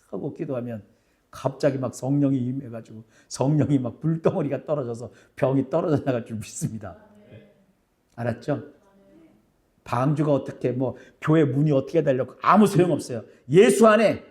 S1: 하고 기도하면 갑자기 막 성령이 임해가지고 성령이 막 불덩어리가 떨어져서 병이 떨어져 나갈 줄 믿습니다. 알았죠? 방주가 어떻게 뭐 교회 문이 어떻게 달렸고 아무 소용없어요. 예수 안에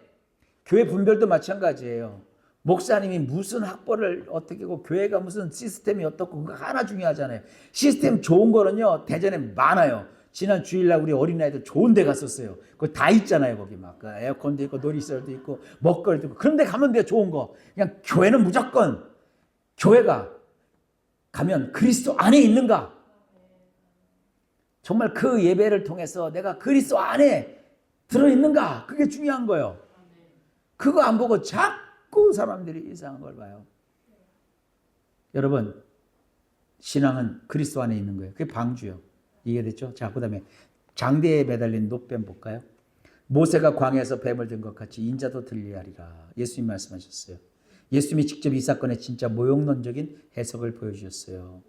S1: 교회 분별도 마찬가지예요. 목사님이 무슨 학벌을 어떻게 하고 교회가 무슨 시스템이 어떻고 그거 하나 중요하잖아요. 시스템 좋은 거는요 대전에 많아요. 지난 주일날 우리 어린아이들 좋은 데 갔었어요. 그거 다 있잖아요. 거기 막 에어컨도 있고 놀이시설도 있고 먹거리도 있고 그런 데 가면 돼요. 좋은 거. 그냥 교회는 무조건 교회가 가면 그리스도 안에 있는가? 정말 그 예배를 통해서 내가 그리스도 안에 들어있는가? 그게 중요한 거예요. 그거 안 보고 자꾸 사람들이 이상한 걸 봐요. 여러분, 신앙은 그리스도 안에 있는 거예요. 그게 방주요. 이해됐죠? 자, 그 다음에 장대에 매달린 놋뱀 볼까요? 모세가 광야에서 뱀을 든 것 같이 인자도 들리하리라. 예수님 말씀하셨어요. 예수님이 직접 이 사건의 진짜 모욕론적인 해석을 보여주셨어요.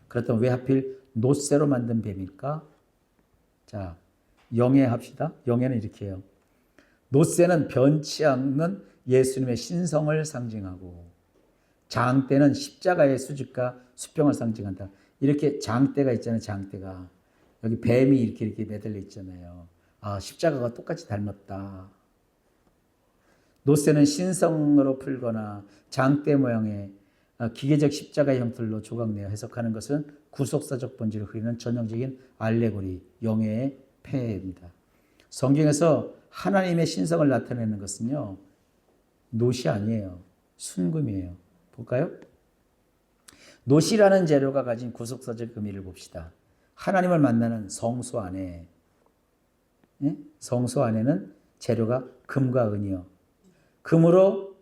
S1: 그렇다면 왜 하필 놋새로 만든 뱀일까? 자, 영예합시다. 영예는 이렇게 해요. 놋새는 변치 않는 예수님의 신성을 상징하고 장대는 십자가의 수직과 수평을 상징한다. 이렇게 장대가 있잖아요. 장대가. 여기 뱀이 이렇게 매달려 있잖아요. 아, 십자가가 똑같이 닮았다. 놋새는 신성으로 풀거나 장대 모양의 기계적 십자가의 형태로 조각내어 해석하는 것은 구속사적 본질을 흐리는 전형적인 알레고리, 영예의 폐해입니다. 성경에서 하나님의 신성을 나타내는 것은요, 놋이 아니에요. 순금이에요. 볼까요? 놋이라는 재료가 가진 구속사적 의미를 봅시다. 하나님을 만나는 성소 안에, 성소 안에는 재료가 금과 은이요. 금으로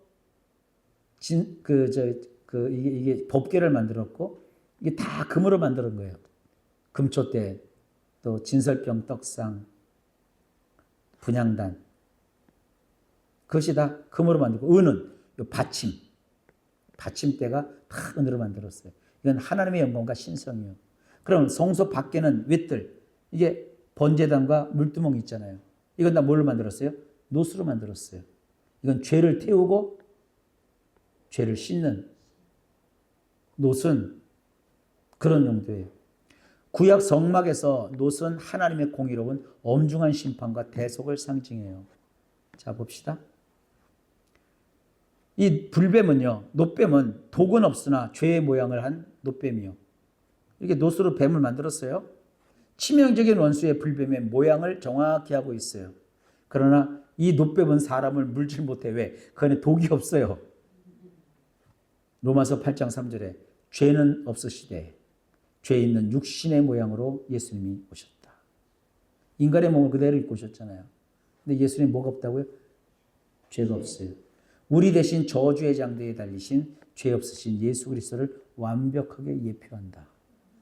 S1: 이게 법궤를 만들었고 이게 다 금으로 만드는 거예요. 금초대, 또 진설병 떡상, 분향단, 그것이 다 금으로 만들고 은은 받침대가 다 은으로 만들었어요. 이건 하나님의 영광과 신성이요. 그럼 성소 밖에는 윗들, 이게 번제단과 물두멍이 있잖아요. 이건 다 뭘로 만들었어요? 놋으로 만들었어요. 이건 죄를 태우고 죄를 씻는 놋은 그런 용도예요. 구약 성막에서 놋은 하나님의 공의로운 엄중한 심판과 대속을 상징해요. 자, 봅시다. 이 불뱀은요, 놋뱀은 독은 없으나 죄의 모양을 한 놋뱀이요. 이렇게 놋으로 뱀을 만들었어요. 치명적인 원수의 불뱀의 모양을 정확히 하고 있어요. 그러나 이 노뱀은 사람을 물질 못해. 왜? 그 안에 독이 없어요. 로마서 8장 3절에 죄는 없으시되 죄 있는 육신의 모양으로 예수님이 오셨다. 인간의 몸을 그대로 입고 오셨잖아요. 근데 예수님 뭐가 없다고요? 죄가 없어요. 우리 대신 저주의 장대에 달리신 죄 없으신 예수 그리스도를 완벽하게 예표한다.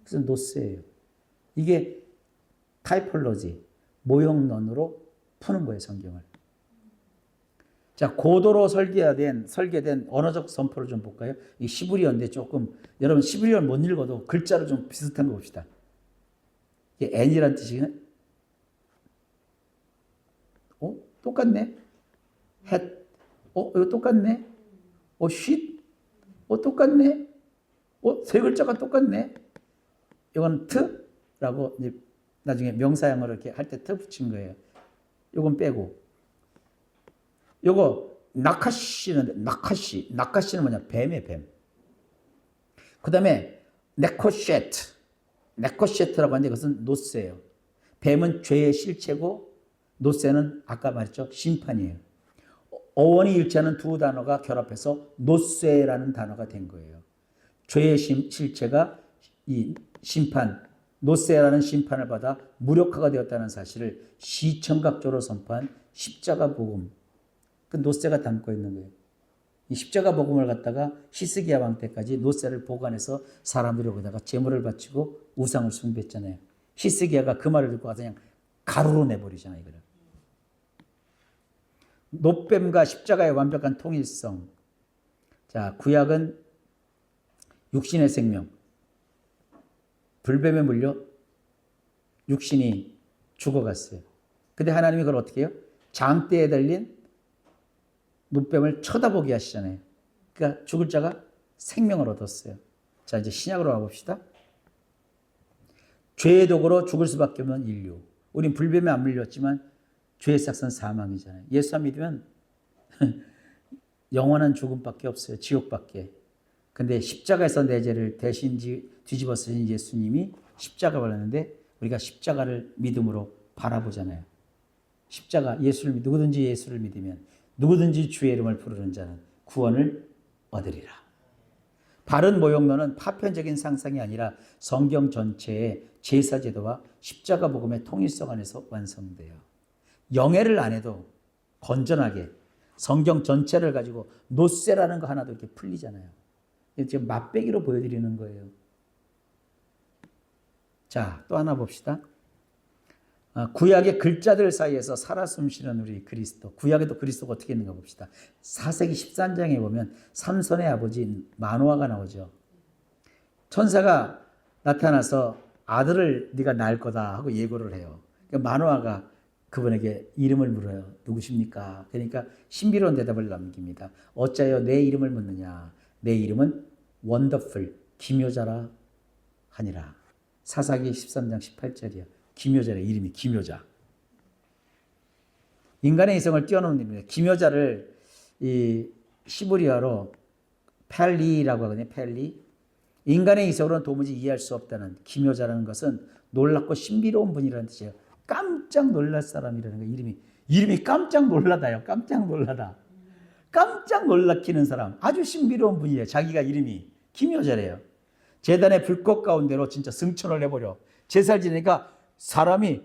S1: 그래서 노스예요. 이게 타이폴로지, 모형론으로 푸는 거예요, 성경을. 자, 고도로 설계된 언어적 선포를 좀 볼까요? 이 시브리어인데 조금, 여러분 시브리어를 못 읽어도 글자로 좀 비슷한 거 봅시다. 이게 N이란 뜻이네. 똑같네. 햇. 이거 똑같네. 쉿. 똑같네. 세 글자가 똑같네. 이건 트라고 이제 나중에 명사형으로 이렇게 할 때 트 붙인 거예요. 이건 빼고. 요거 나카시는 뭐냐? 뱀이에요, 뱀. 그다음에 네코셰트라고 하는데 그것은 노스예요. 뱀은 죄의 실체고 노스는 아까 말했죠, 심판이에요. 어원이 일치하는 두 단어가 결합해서 노스라는 단어가 된 거예요. 죄의 실체가 이 심판, 노스라는 심판을 받아 무력화가 되었다는 사실을 시청각적으로 선포한 십자가 복음. 그 노세가 담고 있는 거예요. 이 십자가 복음을 갖다가 히스기야 왕 때까지 노세를 보관해서 사람들이 거기다가 제물을 바치고 우상을 숭배했잖아요. 히스기야가 그 말을 듣고 가서 그냥 가루로 내버리잖아요. 이거를. 노뱀과 십자가의 완벽한 통일성. 자, 구약은 육신의 생명. 불뱀에 물려 육신이 죽어갔어요. 근데 하나님이 그걸 어떻게 해요? 장대에 달린 노뱀을 쳐다보게 하시잖아요. 그러니까 죽을 자가 생명을 얻었어요. 자, 이제 신약으로 가봅시다. 죄의 도구로 죽을 수밖에 없는 인류. 우린 불뱀에 안 물렸지만 죄의 삭은 사망이잖아요. 예수 안 믿으면 영원한 죽음밖에 없어요. 지옥밖에. 근데 십자가에서 내 죄를 대신 뒤집어 쓰신 예수님이 십자가 발랐는데 우리가 십자가를 믿음으로 바라보잖아요. 십자가, 누구든지 예수를 믿으면 누구든지 주의 이름을 부르는 자는 구원을 얻으리라. 바른 모형론은 파편적인 상상이 아니라 성경 전체의 제사 제도와 십자가 복음의 통일성 안에서 완성돼요. 영해를 안 해도 건전하게 성경 전체를 가지고 노세라는 거 하나도 이렇게 풀리잖아요. 지금 맛배기로 보여드리는 거예요. 자, 또 하나 봅시다. 구약의 글자들 사이에서 살아 숨쉬는 우리 그리스도. 구약에도 그리스도가 어떻게 있는가 봅시다. 사세기 13장에 보면 삼손의 아버지 마노아가 나오죠. 천사가 나타나서 아들을 네가 낳을 거다 하고 예고를 해요. 그러니까 마노아가 그분에게 이름을 물어요. 누구십니까? 그러니까 신비로운 대답을 남깁니다. 어찌하여 내 이름을 묻느냐? 내 이름은 원더풀, 기묘자라 하니라. 사사기 13장 18절이야. 기묘자의 이름이 기묘자. 인간의 이성을 뛰어넘는 이름이에요. 기묘자를 이 시브리어로 펠리라고 하거든요. 펠리. 인간의 이성으로는 도무지 이해할 수 없다는 기묘자라는 것은 놀랍고 신비로운 분이라는 뜻이에요. 깜짝 놀랄 사람이라는 거. 이름이 깜짝 놀라다요. 깜짝 놀라다. 깜짝 놀라키는 사람. 아주 신비로운 분이에요. 자기가 이름이 기묘자래요. 제단의 불꽃 가운데로 진짜 승천을 해버려. 제사를 지내니까 사람이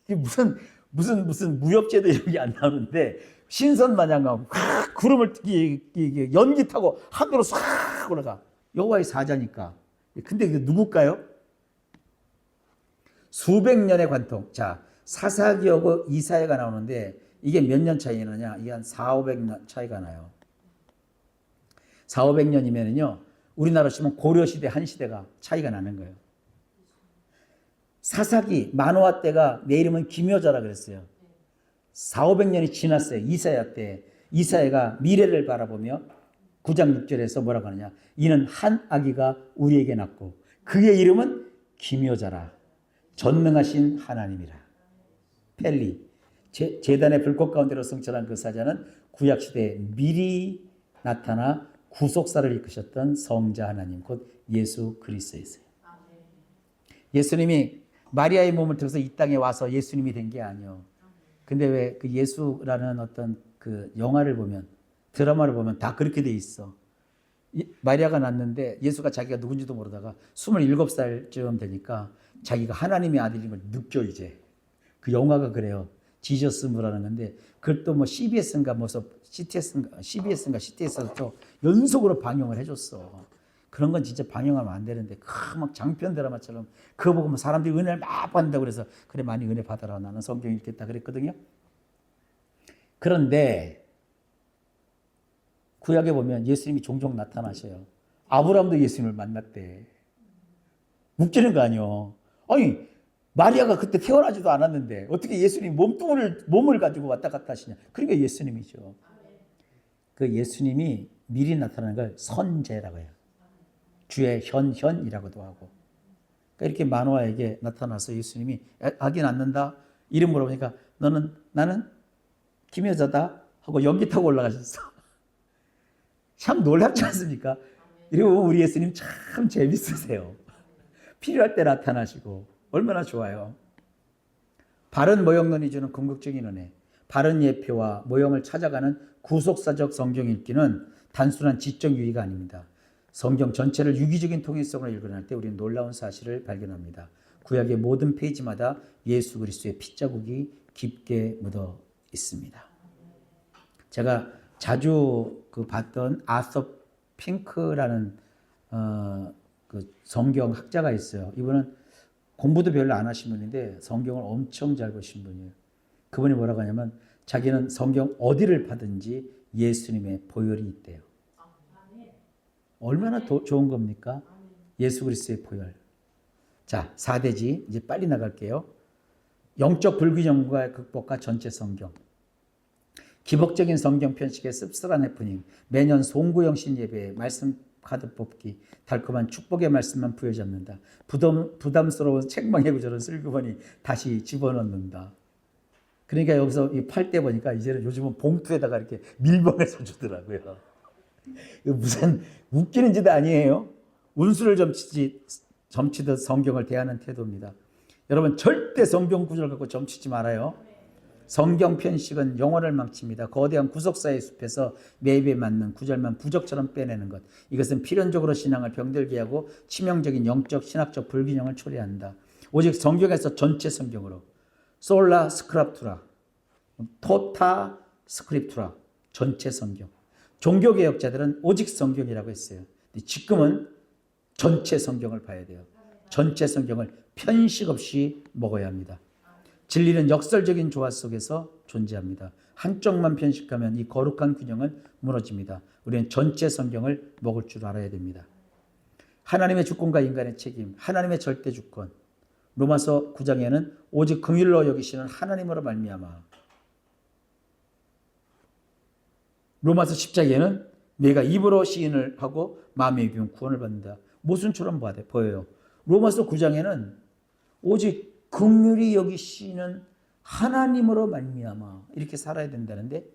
S1: 무슨 무협제도 여기 안 나오는데 신선 마냥하고 구름을 연기 타고 하늘로 싹 올라가. 여호와의 사자니까. 근데 이게 누굴까요? 수백 년의 관통. 자, 사사기하고 이사야가 나오는데 이게 몇 년 차이 나냐? 이게 한 400~500년 차이가 나요. 400~500년이면은요. 우리나라 치면 고려시대, 한시대가 차이가 나는 거예요. 사사기, 만호아 때가 내 이름은 기묘자라 그랬어요. 400~500년이 지났어요. 이사야 때. 이사야가 미래를 바라보며 9장 6절에서 뭐라고 하느냐. 이는 한 아기가 우리에게 낳고 그의 이름은 기묘자라. 전능하신 하나님이라. 펠리. 제단의 불꽃 가운데로 승천한 그 사자는 구약시대에 미리 나타나 구속사를 이끄셨던 성자 하나님, 곧 예수 그리스도이세요. 예수님이 마리아의 몸을 통해서 이 땅에 와서 예수님이 된 게 아니요. 근데 왜 그 예수라는 어떤 그 영화를 보면, 드라마를 보면 다 그렇게 돼 있어. 마리아가 낳는데 예수가 자기가 누군지도 모르다가 27살쯤 되니까 자기가 하나님의 아들인 걸 느껴 이제. 그 영화가 그래요. 지저스무라는 건데 그걸 또 뭐 CBS인가 무슨 CBS인가 CTS에서 또 연속으로 방영을 해줬어. 그런 건 진짜 방영하면 안 되는데 그 막 장편 드라마처럼 그거 보고 뭐 사람들이 은혜를 막 받는다고 그래서 그래 많이 은혜 받아라 나는 성경 읽겠다 그랬거든요. 그런데 구약에 보면 예수님이 종종 나타나셔요. 아브라함도 예수님을 만났대. 웃기는 거 아니요. 아니 마리아가 그때 태어나지도 않았는데 어떻게 예수님 몸을 가지고 왔다 갔다 하시냐. 그러니까 예수님이죠. 그 예수님이 미리 나타나는 걸 선제라고 해요. 주의 현이라고도 하고. 그러니까 이렇게 마노아에게 나타나서 예수님이 아기 낳는다. 이름 물어보니까 나는 김여자다 하고 연기 타고 올라가셨어. 참 놀랍지 않습니까? 이러고 우리 예수님 참 재밌으세요. 필요할 때 나타나시고 얼마나 좋아요. 바른 모형론이 주는 궁극적인 은혜, 바른 예표와 모형을 찾아가는 구속사적 성경 읽기는 단순한 지적 유의가 아닙니다. 성경 전체를 유기적인 통일성으로 읽어낼 때 우리는 놀라운 사실을 발견합니다. 구약의 모든 페이지마다 예수 그리스도의 핏자국이 깊게 묻어 있습니다. 제가 자주 봤던 아서 핑크라는 그 성경 학자가 있어요. 이분은 공부도 별로 안 하신 분인데 성경을 엄청 잘 보신 분이에요. 그분이 뭐라고 하냐면 자기는 성경 어디를 파든지 예수님의 보혈이 있대요. 얼마나 좋은 겁니까? 예수 그리스도의 보혈. 자, 4대지 이제 빨리 나갈게요. 영적 불균형과 극복과 전체 성경. 기복적인 성경 편식의 씁쓸한 해프닝, 매년 송구영신 예배에 말씀 카드 뽑기, 달콤한 축복의 말씀만 부여잡는다. 부담스러운 책망의 구절은 슬그머니 다시 집어넣는다. 그러니까 여기서 팔 때 보니까 이제는 요즘은 봉투에다가 이렇게 밀봉해서 주더라고요. 무슨 웃기는 짓 아니에요. 운수를 점치듯 성경을 대하는 태도입니다. 여러분 절대 성경 구절 갖고 점치지 말아요. 성경 편식은 영혼을 망칩니다. 거대한 구속사의 숲에서 매입에 맞는 구절만 부적처럼 빼내는 것. 이것은 필연적으로 신앙을 병들게 하고 치명적인 영적 신학적 불균형을 초래한다. 오직 성경에서 전체 성경으로 솔라 스크립투라, 토타 스크립투라, 전체 성경. 종교개혁자들은 오직 성경이라고 했어요. 지금은 전체 성경을 봐야 돼요. 전체 성경을 편식 없이 먹어야 합니다. 진리는 역설적인 조화 속에서 존재합니다. 한쪽만 편식하면 이 거룩한 균형은 무너집니다. 우리는 전체 성경을 먹을 줄 알아야 됩니다. 하나님의 주권과 인간의 책임, 하나님의 절대 주권. 로마서 9장에는 오직 긍휼로 여기시는 하나님으로 말미암아. 로마서 10장에는 내가 입으로 시인을 하고 마음에 비우면 구원을 받는다. 모순처럼 보여요. 로마서 9장에는 오직 긍휼히 여기시는 하나님으로 말미암아 이렇게 살아야 된다는데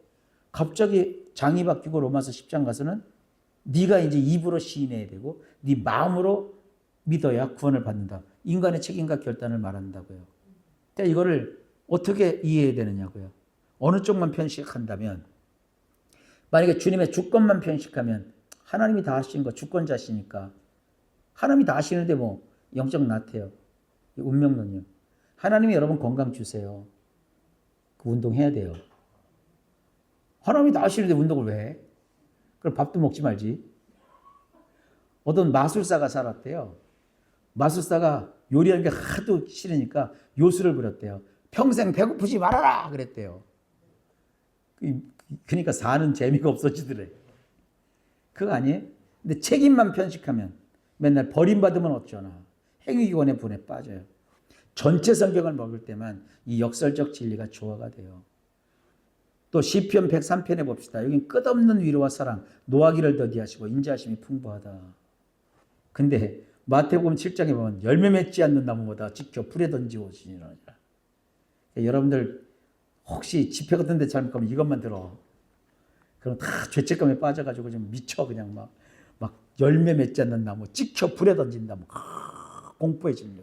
S1: 갑자기 장이 바뀌고 로마서 10장 가서는 네가 이제 입으로 시인해야 되고 네 마음으로 믿어야 구원을 받는다. 인간의 책임과 결단을 말한다고요. 그러니까 이거를 어떻게 이해해야 되느냐고요. 어느 쪽만 편식한다면 만약에 주님의 주권만 편식하면 하나님이 다 하신 거 주권자시니까 하나님이 다 하시는데 뭐 영적 나태요. 운명론이요. 하나님이 여러분 건강 주세요. 그 운동해야 돼요. 하나님이 다 하시는데 운동을 왜 해? 그럼 밥도 먹지 말지. 어떤 마술사가 살았대요. 마술사가 요리하는 게 하도 싫으니까 요술을 그렸대요. 평생 배고프지 말아라 그랬대요. 그러니까 사는 재미가 없어지더래. 그거 아니에요? 근데 책임만 편식하면 맨날 버림받으면 어쩌나. 행위기원의 분에 빠져요. 전체 성경을 먹을 때만 이 역설적 진리가 조화가 돼요. 또 시편 103편에 봅시다. 여긴 끝없는 위로와 사랑, 노하기를 더디하시고 인자하심이 풍부하다. 근데 마태복음 7장에 보면 열매 맺지 않는 나무보다 지켜 불에 던지오시니라. 여러분들 혹시 집회 같은 데 잘못 가면 이것만 들어. 그럼 다 죄책감에 빠져가지고 좀 미쳐 그냥 막 열매 맺지 않는 나무, 지켜 불에 던진 나무. 공포에 질려.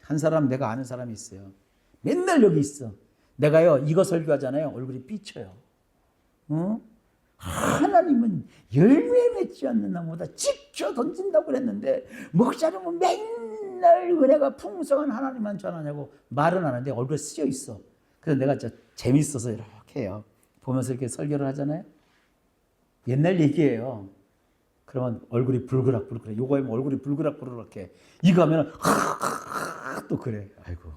S1: 한 사람 내가 아는 사람이 있어요. 맨날 여기 있어. 내가요 이거 설교하잖아요. 얼굴이 삐쳐요. 어? 하나님은 열매 맺지 않는 나무보다 직접 던진다고 그랬는데 목사님은 맨날 은혜가 풍성한 하나님만 전하냐고 말은 하는데 얼굴에 쓰여 있어. 그래서 내가 진짜 재밌어서 이렇게 해요. 보면서 이렇게 설교를 하잖아요. 옛날 얘기예요. 그러면 얼굴이 불그락불그락. 요거 하면 얼굴이 불그락불그락해. 이거 하면 또 그래. 아이고.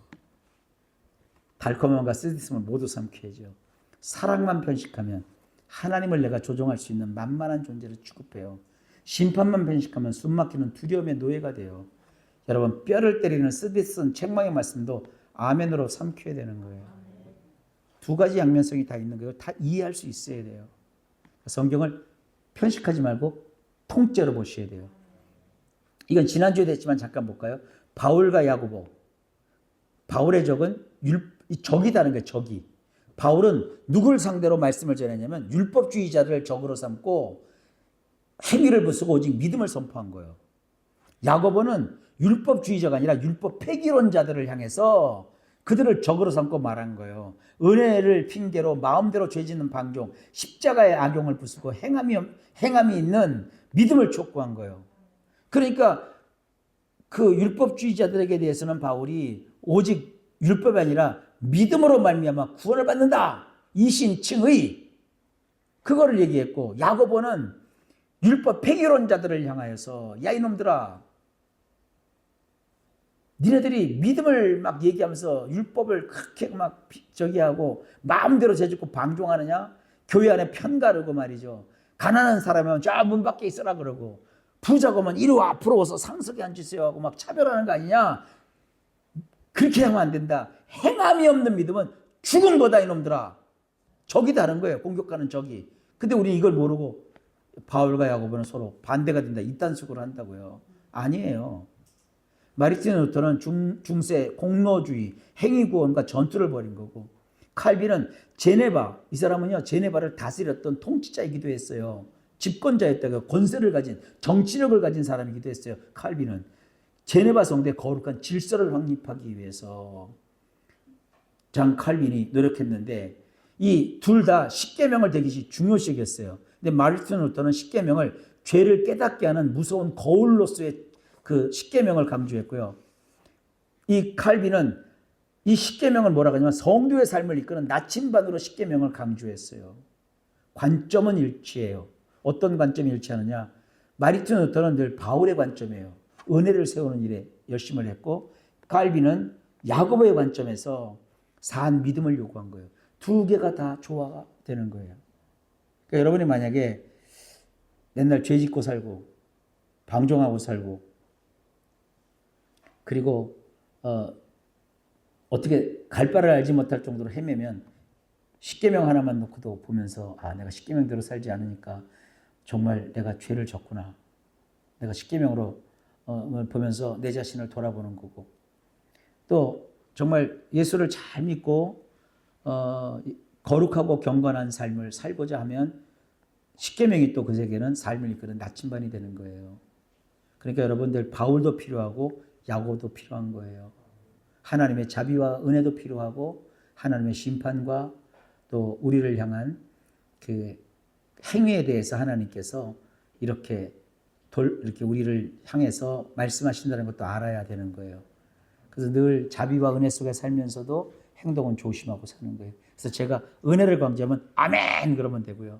S1: 달콤함과 쓰디씀을 모두 삼켜야죠. 사랑만 편식하면 하나님을 내가 조종할 수 있는 만만한 존재를 취급해요. 심판만 편식하면 숨막히는 두려움의 노예가 돼요. 여러분 뼈를 때리는 쓰디쓴 책망의 말씀도 아멘으로 삼켜야 되는 거예요. 두 가지 양면성이 다 있는 거예요. 다 이해할 수 있어야 돼요. 성경을 편식하지 말고 통째로 보셔야 돼요. 이건 지난주에 됐지만 잠깐 볼까요? 바울과 야고보. 바울의 적은 적이다는 거예요. 적이. 바울은 누굴 상대로 말씀을 전했냐면 율법주의자들을 적으로 삼고 행위를 부수고 오직 믿음을 선포한 거예요. 야고보는 율법주의자가 아니라 율법 폐기론자들을 향해서 그들을 적으로 삼고 말한 거예요. 은혜를 핑계로 마음대로 죄짓는 방종, 십자가의 악용을 부수고 행함이 있는 믿음을 촉구한 거예요. 그러니까 그 율법주의자들에게 대해서는 바울이 오직 율법이 아니라 믿음으로 말미암아 구원을 받는다. 이신칭의 그거를 얘기했고 야고보는 율법 폐기론자들을 향하여서 야 이놈들아 니네들이 믿음을 막 얘기하면서 율법을 그렇게 막 저기하고 마음대로 죄짓고 방종하느냐? 교회 안에 편가르고 말이죠. 가난한 사람이면 저 문 밖에 있으라 그러고 부자고 면 이리 와 앞으로 와서 상석에 앉으세요 하고 막 차별하는 거 아니냐? 그렇게 하면 안 된다. 행함이 없는 믿음은 죽은 거다 이놈들아. 적이 다른 거예요. 공격하는 적이. 근데 우리 이걸 모르고 바울과 야고보는 서로 반대가 된다. 이딴 식으로 한다고요. 아니에요. 마르틴 루터는 중세 공로주의, 행위구원과 전투를 벌인 거고 칼빈은 제네바, 이 사람은요 제네바를 다스렸던 통치자이기도 했어요. 집권자였다고 권세를 가진 정치력을 가진 사람이기도 했어요. 칼빈은 제네바 성대에 거룩한 질서를 확립하기 위해서 장 칼빈이 노력했는데 이 둘 다 십계명을 되게 중요시 여겼어요. 근데 마르틴 루터는 십계명을 죄를 깨닫게 하는 무서운 거울로서의 그 십계명을 강조했고요. 이 칼빈은 이 십계명을 뭐라고 하냐면 성도의 삶을 이끄는 나침반으로 십계명을 강조했어요. 관점은 일치해요. 어떤 관점이 일치하느냐? 마르틴 루터는 늘 바울의 관점이에요. 은혜를 세우는 일에 열심을 했고 칼빈은 야고보의 관점에서 산 믿음을 요구한 거예요. 두 개가 다 조화가 되는 거예요. 그러니까 여러분이 만약에 맨날 죄 짓고 살고 방종하고 살고 그리고 어떻게 갈 바를 알지 못할 정도로 헤매면 십계명 하나만 놓고도 보면서 아 내가 십계명대로 살지 않으니까 정말 내가 죄를 졌구나. 내가 십계명으로 보면서 내 자신을 돌아보는 거고 또 정말 예수를 잘 믿고 거룩하고 경건한 삶을 살고자 하면 십계명이 또 그에게는 삶을 이끄는 나침반이 되는 거예요. 그러니까 여러분들 바울도 필요하고 야고보도 필요한 거예요. 하나님의 자비와 은혜도 필요하고 하나님의 심판과 또 우리를 향한 그 행위에 대해서 하나님께서 이렇게 우리를 향해서 말씀하신다는 것도 알아야 되는 거예요. 그래서 늘 자비와 은혜 속에 살면서도 행동은 조심하고 사는 거예요. 그래서 제가 은혜를 강조하면 아멘 그러면 되고요.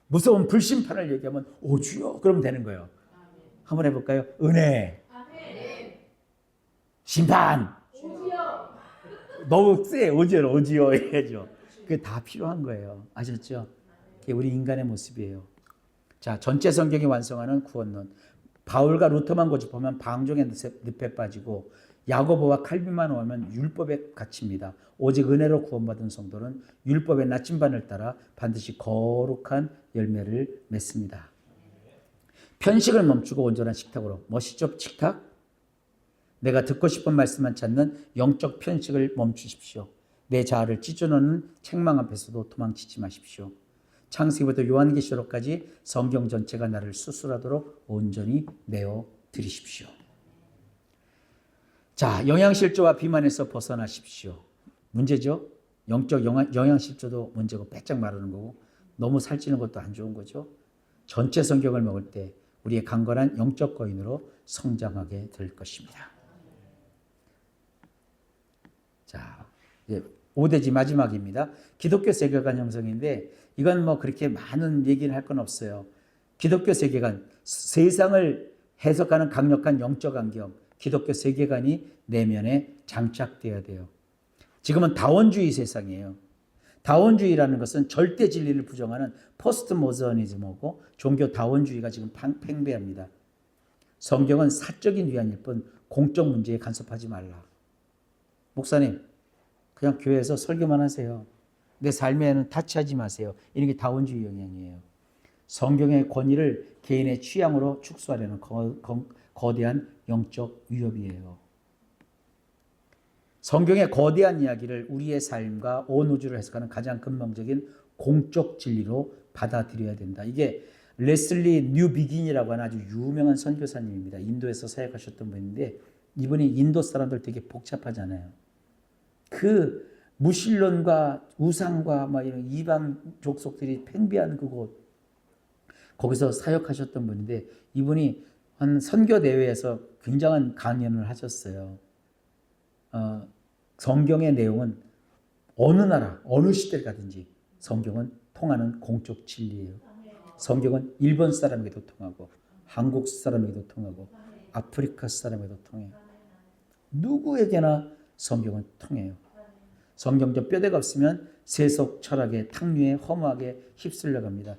S1: 무서운 불심판을 얘기하면 오 주여 그러면 되는 거예요. 한번 해볼까요? 은혜 심판 너무 세 오지요 해야죠. 그게 다 필요한 거예요. 아셨죠? 그게 우리 인간의 모습이에요. 자 전체 성경이 완성하는 구원론 바울과 루터만 고집하면 방종의 늪에 빠지고 야고보와 칼빈만 오면 율법에 갇힙니다. 오직 은혜로 구원받은 성도는 율법의 나침반을 따라 반드시 거룩한 열매를 맺습니다. 편식을 멈추고 온전한 식탁으로 멋있죠? 식탁? 내가 듣고 싶은 말씀만 찾는 영적 편식을 멈추십시오. 내 자아를 찢어놓는 책망 앞에서도 도망치지 마십시오. 창세기부터 요한계시록까지 성경 전체가 나를 수술하도록 온전히 내어 드리십시오. 자, 영양실조와 비만에서 벗어나십시오. 문제죠? 영적 영양실조도 문제고 빼짝 마르는 거고 너무 살찌는 것도 안 좋은 거죠. 전체 성경을 먹을 때 우리의 강건한 영적 거인으로 성장하게 될 것입니다. 자, 이제 5대지 마지막입니다. 기독교 세계관 형성인데 이건 뭐 그렇게 많은 얘기를 할 건 없어요. 기독교 세계관, 세상을 해석하는 강력한 영적 안경, 기독교 세계관이 내면에 장착되어야 돼요. 지금은 다원주의 세상이에요. 다원주의라는 것은 절대 진리를 부정하는 포스트 모더니즘이고 종교 다원주의가 지금 팽배합니다. 성경은 사적인 위안일 뿐 공적 문제에 간섭하지 말라. 목사님, 그냥 교회에서 설교만 하세요. 내 삶에는 타치하지 마세요. 이런 게 다원주의 영향이에요. 성경의 권위를 개인의 취향으로 축소하려는 거대한 영적 위협이에요. 성경의 거대한 이야기를 우리의 삶과 온 우주를 해석하는 가장 근본적인 공적 진리로 받아들여야 된다. 이게 레슬리 뉴비긴이라고 하는 아주 유명한 선교사님입니다. 인도에서 사역하셨던 분인데 이분이 인도 사람들 되게 복잡하잖아요. 그 무신론과 우상과 막 이런 이방 족속들이 팽배한 그곳 거기서 사역하셨던 분인데 이분이 한 선교 대회에서 굉장한 강연을 하셨어요. 성경의 내용은 어느 나라, 어느 시대를 가든지 성경은 통하는 공적 진리예요. 성경은 일본 사람에게도 통하고 한국 사람에게도 통하고 아프리카 사람에게도 통해요. 누구에게나 성경은 통해요. 성경적 뼈대가 없으면 세속 철학의 탕류에 허무하게 휩쓸려 갑니다.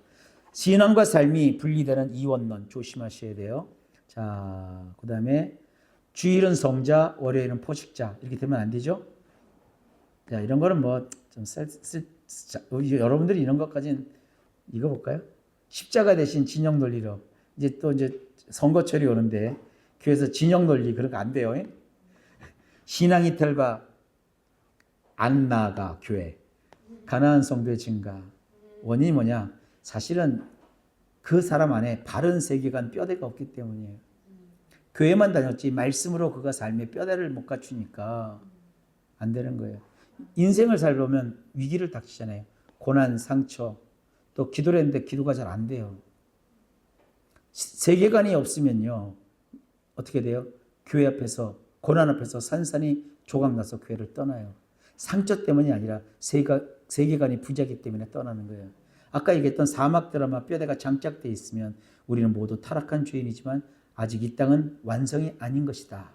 S1: 신앙과 삶이 분리되는 이원론 조심하셔야 돼요. 자, 그 다음에 주일은 성자, 월요일은 포식자 이렇게 되면 안 되죠. 자, 이런 거는 뭐 좀 여러분들이 이런 것까지는 읽어볼까요? 십자가 대신 진영 논리로 이제 또 이제 선거철이 오는데 교회에서 진영 논리 그런 거 안 돼요. 신앙 이탈과 안 나아가 교회 가난한 성도의 증가 원인이 뭐냐? 사실은 그 사람 안에 바른 세계관 뼈대가 없기 때문이에요. 교회만 다녔지 말씀으로 그가 삶의 뼈대를 못 갖추니까 안 되는 거예요. 인생을 살려면 위기를 닥치잖아요. 고난, 상처, 또 기도를 했는데 기도가 잘 안 돼요. 세계관이 없으면요. 어떻게 돼요? 교회 앞에서 고난 앞에서 산산이 조각나서 교회를 떠나요. 상처 때문이 아니라 세계관이 부재하기 때문에 떠나는 거예요. 아까 얘기했던 사막 드라마 뼈대가 장착되어 있으면 우리는 모두 타락한 죄인이지만 아직 이 땅은 완성이 아닌 것이다.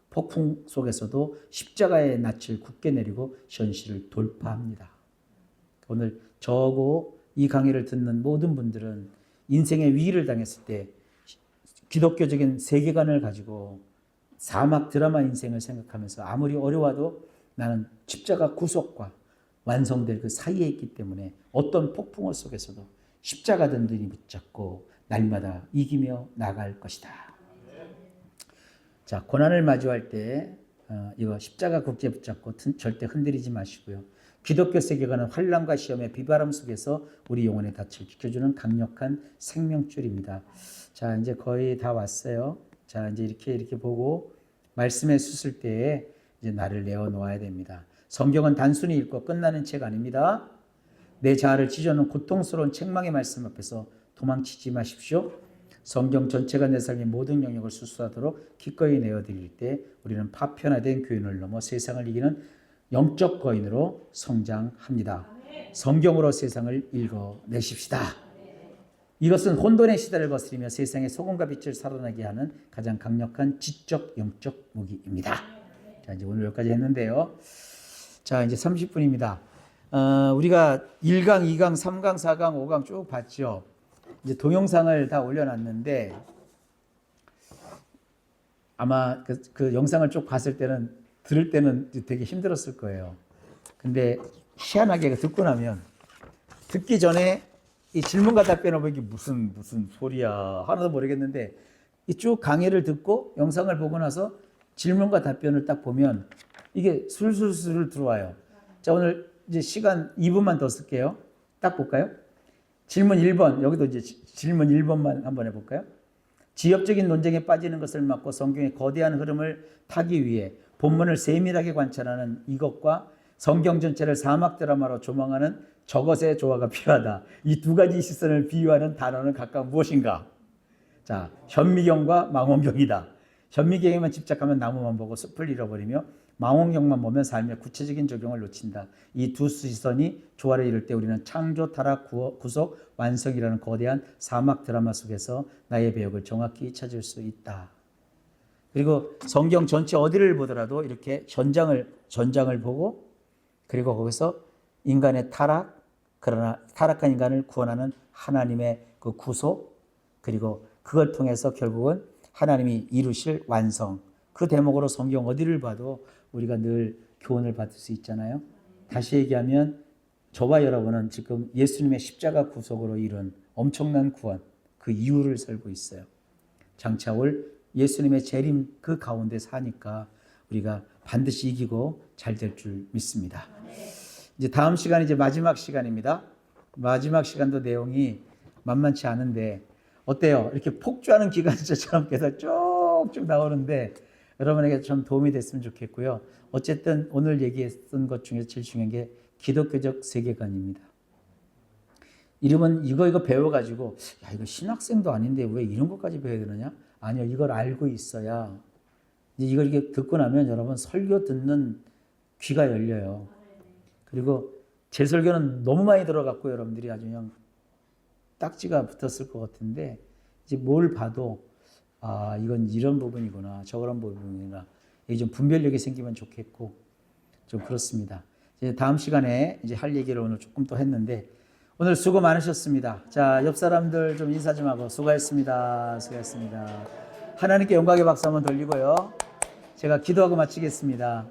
S1: 폭풍 속에서도 십자가의 낯을 굳게 내리고 현실을 돌파합니다. 오늘 저하고 이 강의를 듣는 모든 분들은 인생의 위기를 당했을 때 기독교적인 세계관을 가지고 사막 드라마 인생을 생각하면서 아무리 어려워도 나는 십자가 구속과 완성될 그 사이에 있기 때문에 어떤 폭풍호 속에서도 십자가 든든히 붙잡고 날마다 이기며 나갈 것이다. 자, 고난을 마주할 때 이거 십자가 굳게 붙잡고 절대 흔들리지 마시고요. 기독교 세계관은 환난과 시험의 비바람 속에서 우리 영혼의 닻을 지켜주는 강력한 생명줄입니다. 자, 이제 거의 다 왔어요. 자, 이제 이렇게 보고 말씀에 섰을 때에 이제 나를 내어 놓아야 됩니다. 성경은 단순히 읽고 끝나는 책 아닙니다. 내 자아를 찢어놓은 고통스러운 책망의 말씀 앞에서 도망치지 마십시오. 성경 전체가 내 삶의 모든 영역을 수수하도록 기꺼이 내어드릴 때 우리는 파편화된 교훈을 넘어 세상을 이기는 영적 거인으로 성장합니다. 성경으로 세상을 읽어내십시다. 이것은 혼돈의 시대를 거스리며 세상의 소금과 빛을 살아나게 하는 가장 강력한 지적 영적 무기입니다. 자, 이제 오늘 여기까지 했는데요. 자, 이제 30분입니다. 우리가 1강, 2강, 3강, 4강, 5강 쭉 봤죠. 이제 동영상을 다 올려놨는데 아마 그 영상을 쭉 봤을 때는 들을 때는 되게 힘들었을 거예요. 근데 희한하게 듣고 나면 듣기 전에 이 질문과 답변을 보기 무슨 소리야 하나도 모르겠는데 이 쭉 강의를 듣고 영상을 보고 나서 질문과 답변을 딱 보면 이게 술술술 들어와요. 자, 오늘 이제 시간 2분만 더 쓸게요. 딱 볼까요? 질문 1번, 여기도 이제 질문 1번만 한번 해볼까요? 지엽적인 논쟁에 빠지는 것을 막고 성경의 거대한 흐름을 타기 위해 본문을 세밀하게 관찰하는 이것과 성경 전체를 사막 드라마로 조망하는 저것의 조화가 필요하다. 이 두 가지 시선을 비유하는 단어는 각각 무엇인가? 자, 현미경과 망원경이다. 현미경에만 집착하면 나무만 보고 숲을 잃어버리며 망원경만 보면 삶의 구체적인 적용을 놓친다. 이 두 시선이 조화를 이룰 때 우리는 창조, 타락, 구속, 완성이라는 거대한 사막 드라마 속에서 나의 배역을 정확히 찾을 수 있다. 그리고 성경 전체 어디를 보더라도 이렇게 전장을 보고 그리고 거기서 인간의 타락, 그러나 타락한 인간을 구원하는 하나님의 그 구속, 그리고 그걸 통해서 결국은 하나님이 이루실 완성, 그 대목으로 성경 어디를 봐도 우리가 늘 교훈을 받을 수 있잖아요. 다시 얘기하면 저와 여러분은 지금 예수님의 십자가 구속으로 이룬 엄청난 구원, 그 이유를 살고 있어요. 장차 올 예수님의 재림 그 가운데 사니까 우리가 반드시 이기고 잘 될 줄 믿습니다. 이제 다음 시간 이제 마지막 시간입니다. 마지막 시간도 내용이 만만치 않은데 어때요? 이렇게 폭주하는 기관차처럼 계속 쭉쭉 나오는데 여러분에게 좀 도움이 됐으면 좋겠고요. 어쨌든 오늘 얘기했던 것 중에 제일 중요한 게 기독교적 세계관입니다. 이러면 이거 배워가지고 야 이거 신학생도 아닌데 왜 이런 것까지 배워야 되느냐? 아니요, 이걸 알고 있어야 이제 이걸 이렇게 듣고 나면 여러분 설교 듣는 귀가 열려요. 그리고 제 설교는 너무 많이 들어갔고 여러분들이 아주 그냥 딱지가 붙었을 것 같은데 이제 뭘 봐도 아 이건 이런 부분이구나 저런 부분이구나 이게 좀 분별력이 생기면 좋겠고 좀 그렇습니다. 이제 다음 시간에 이제 할 얘기를 오늘 조금 또 했는데 오늘 수고 많으셨습니다. 자, 옆 사람들 좀 인사 좀 하고 수고했습니다. 수고했습니다. 하나님께 영광의 박수 한번 돌리고요. 제가 기도하고 마치겠습니다.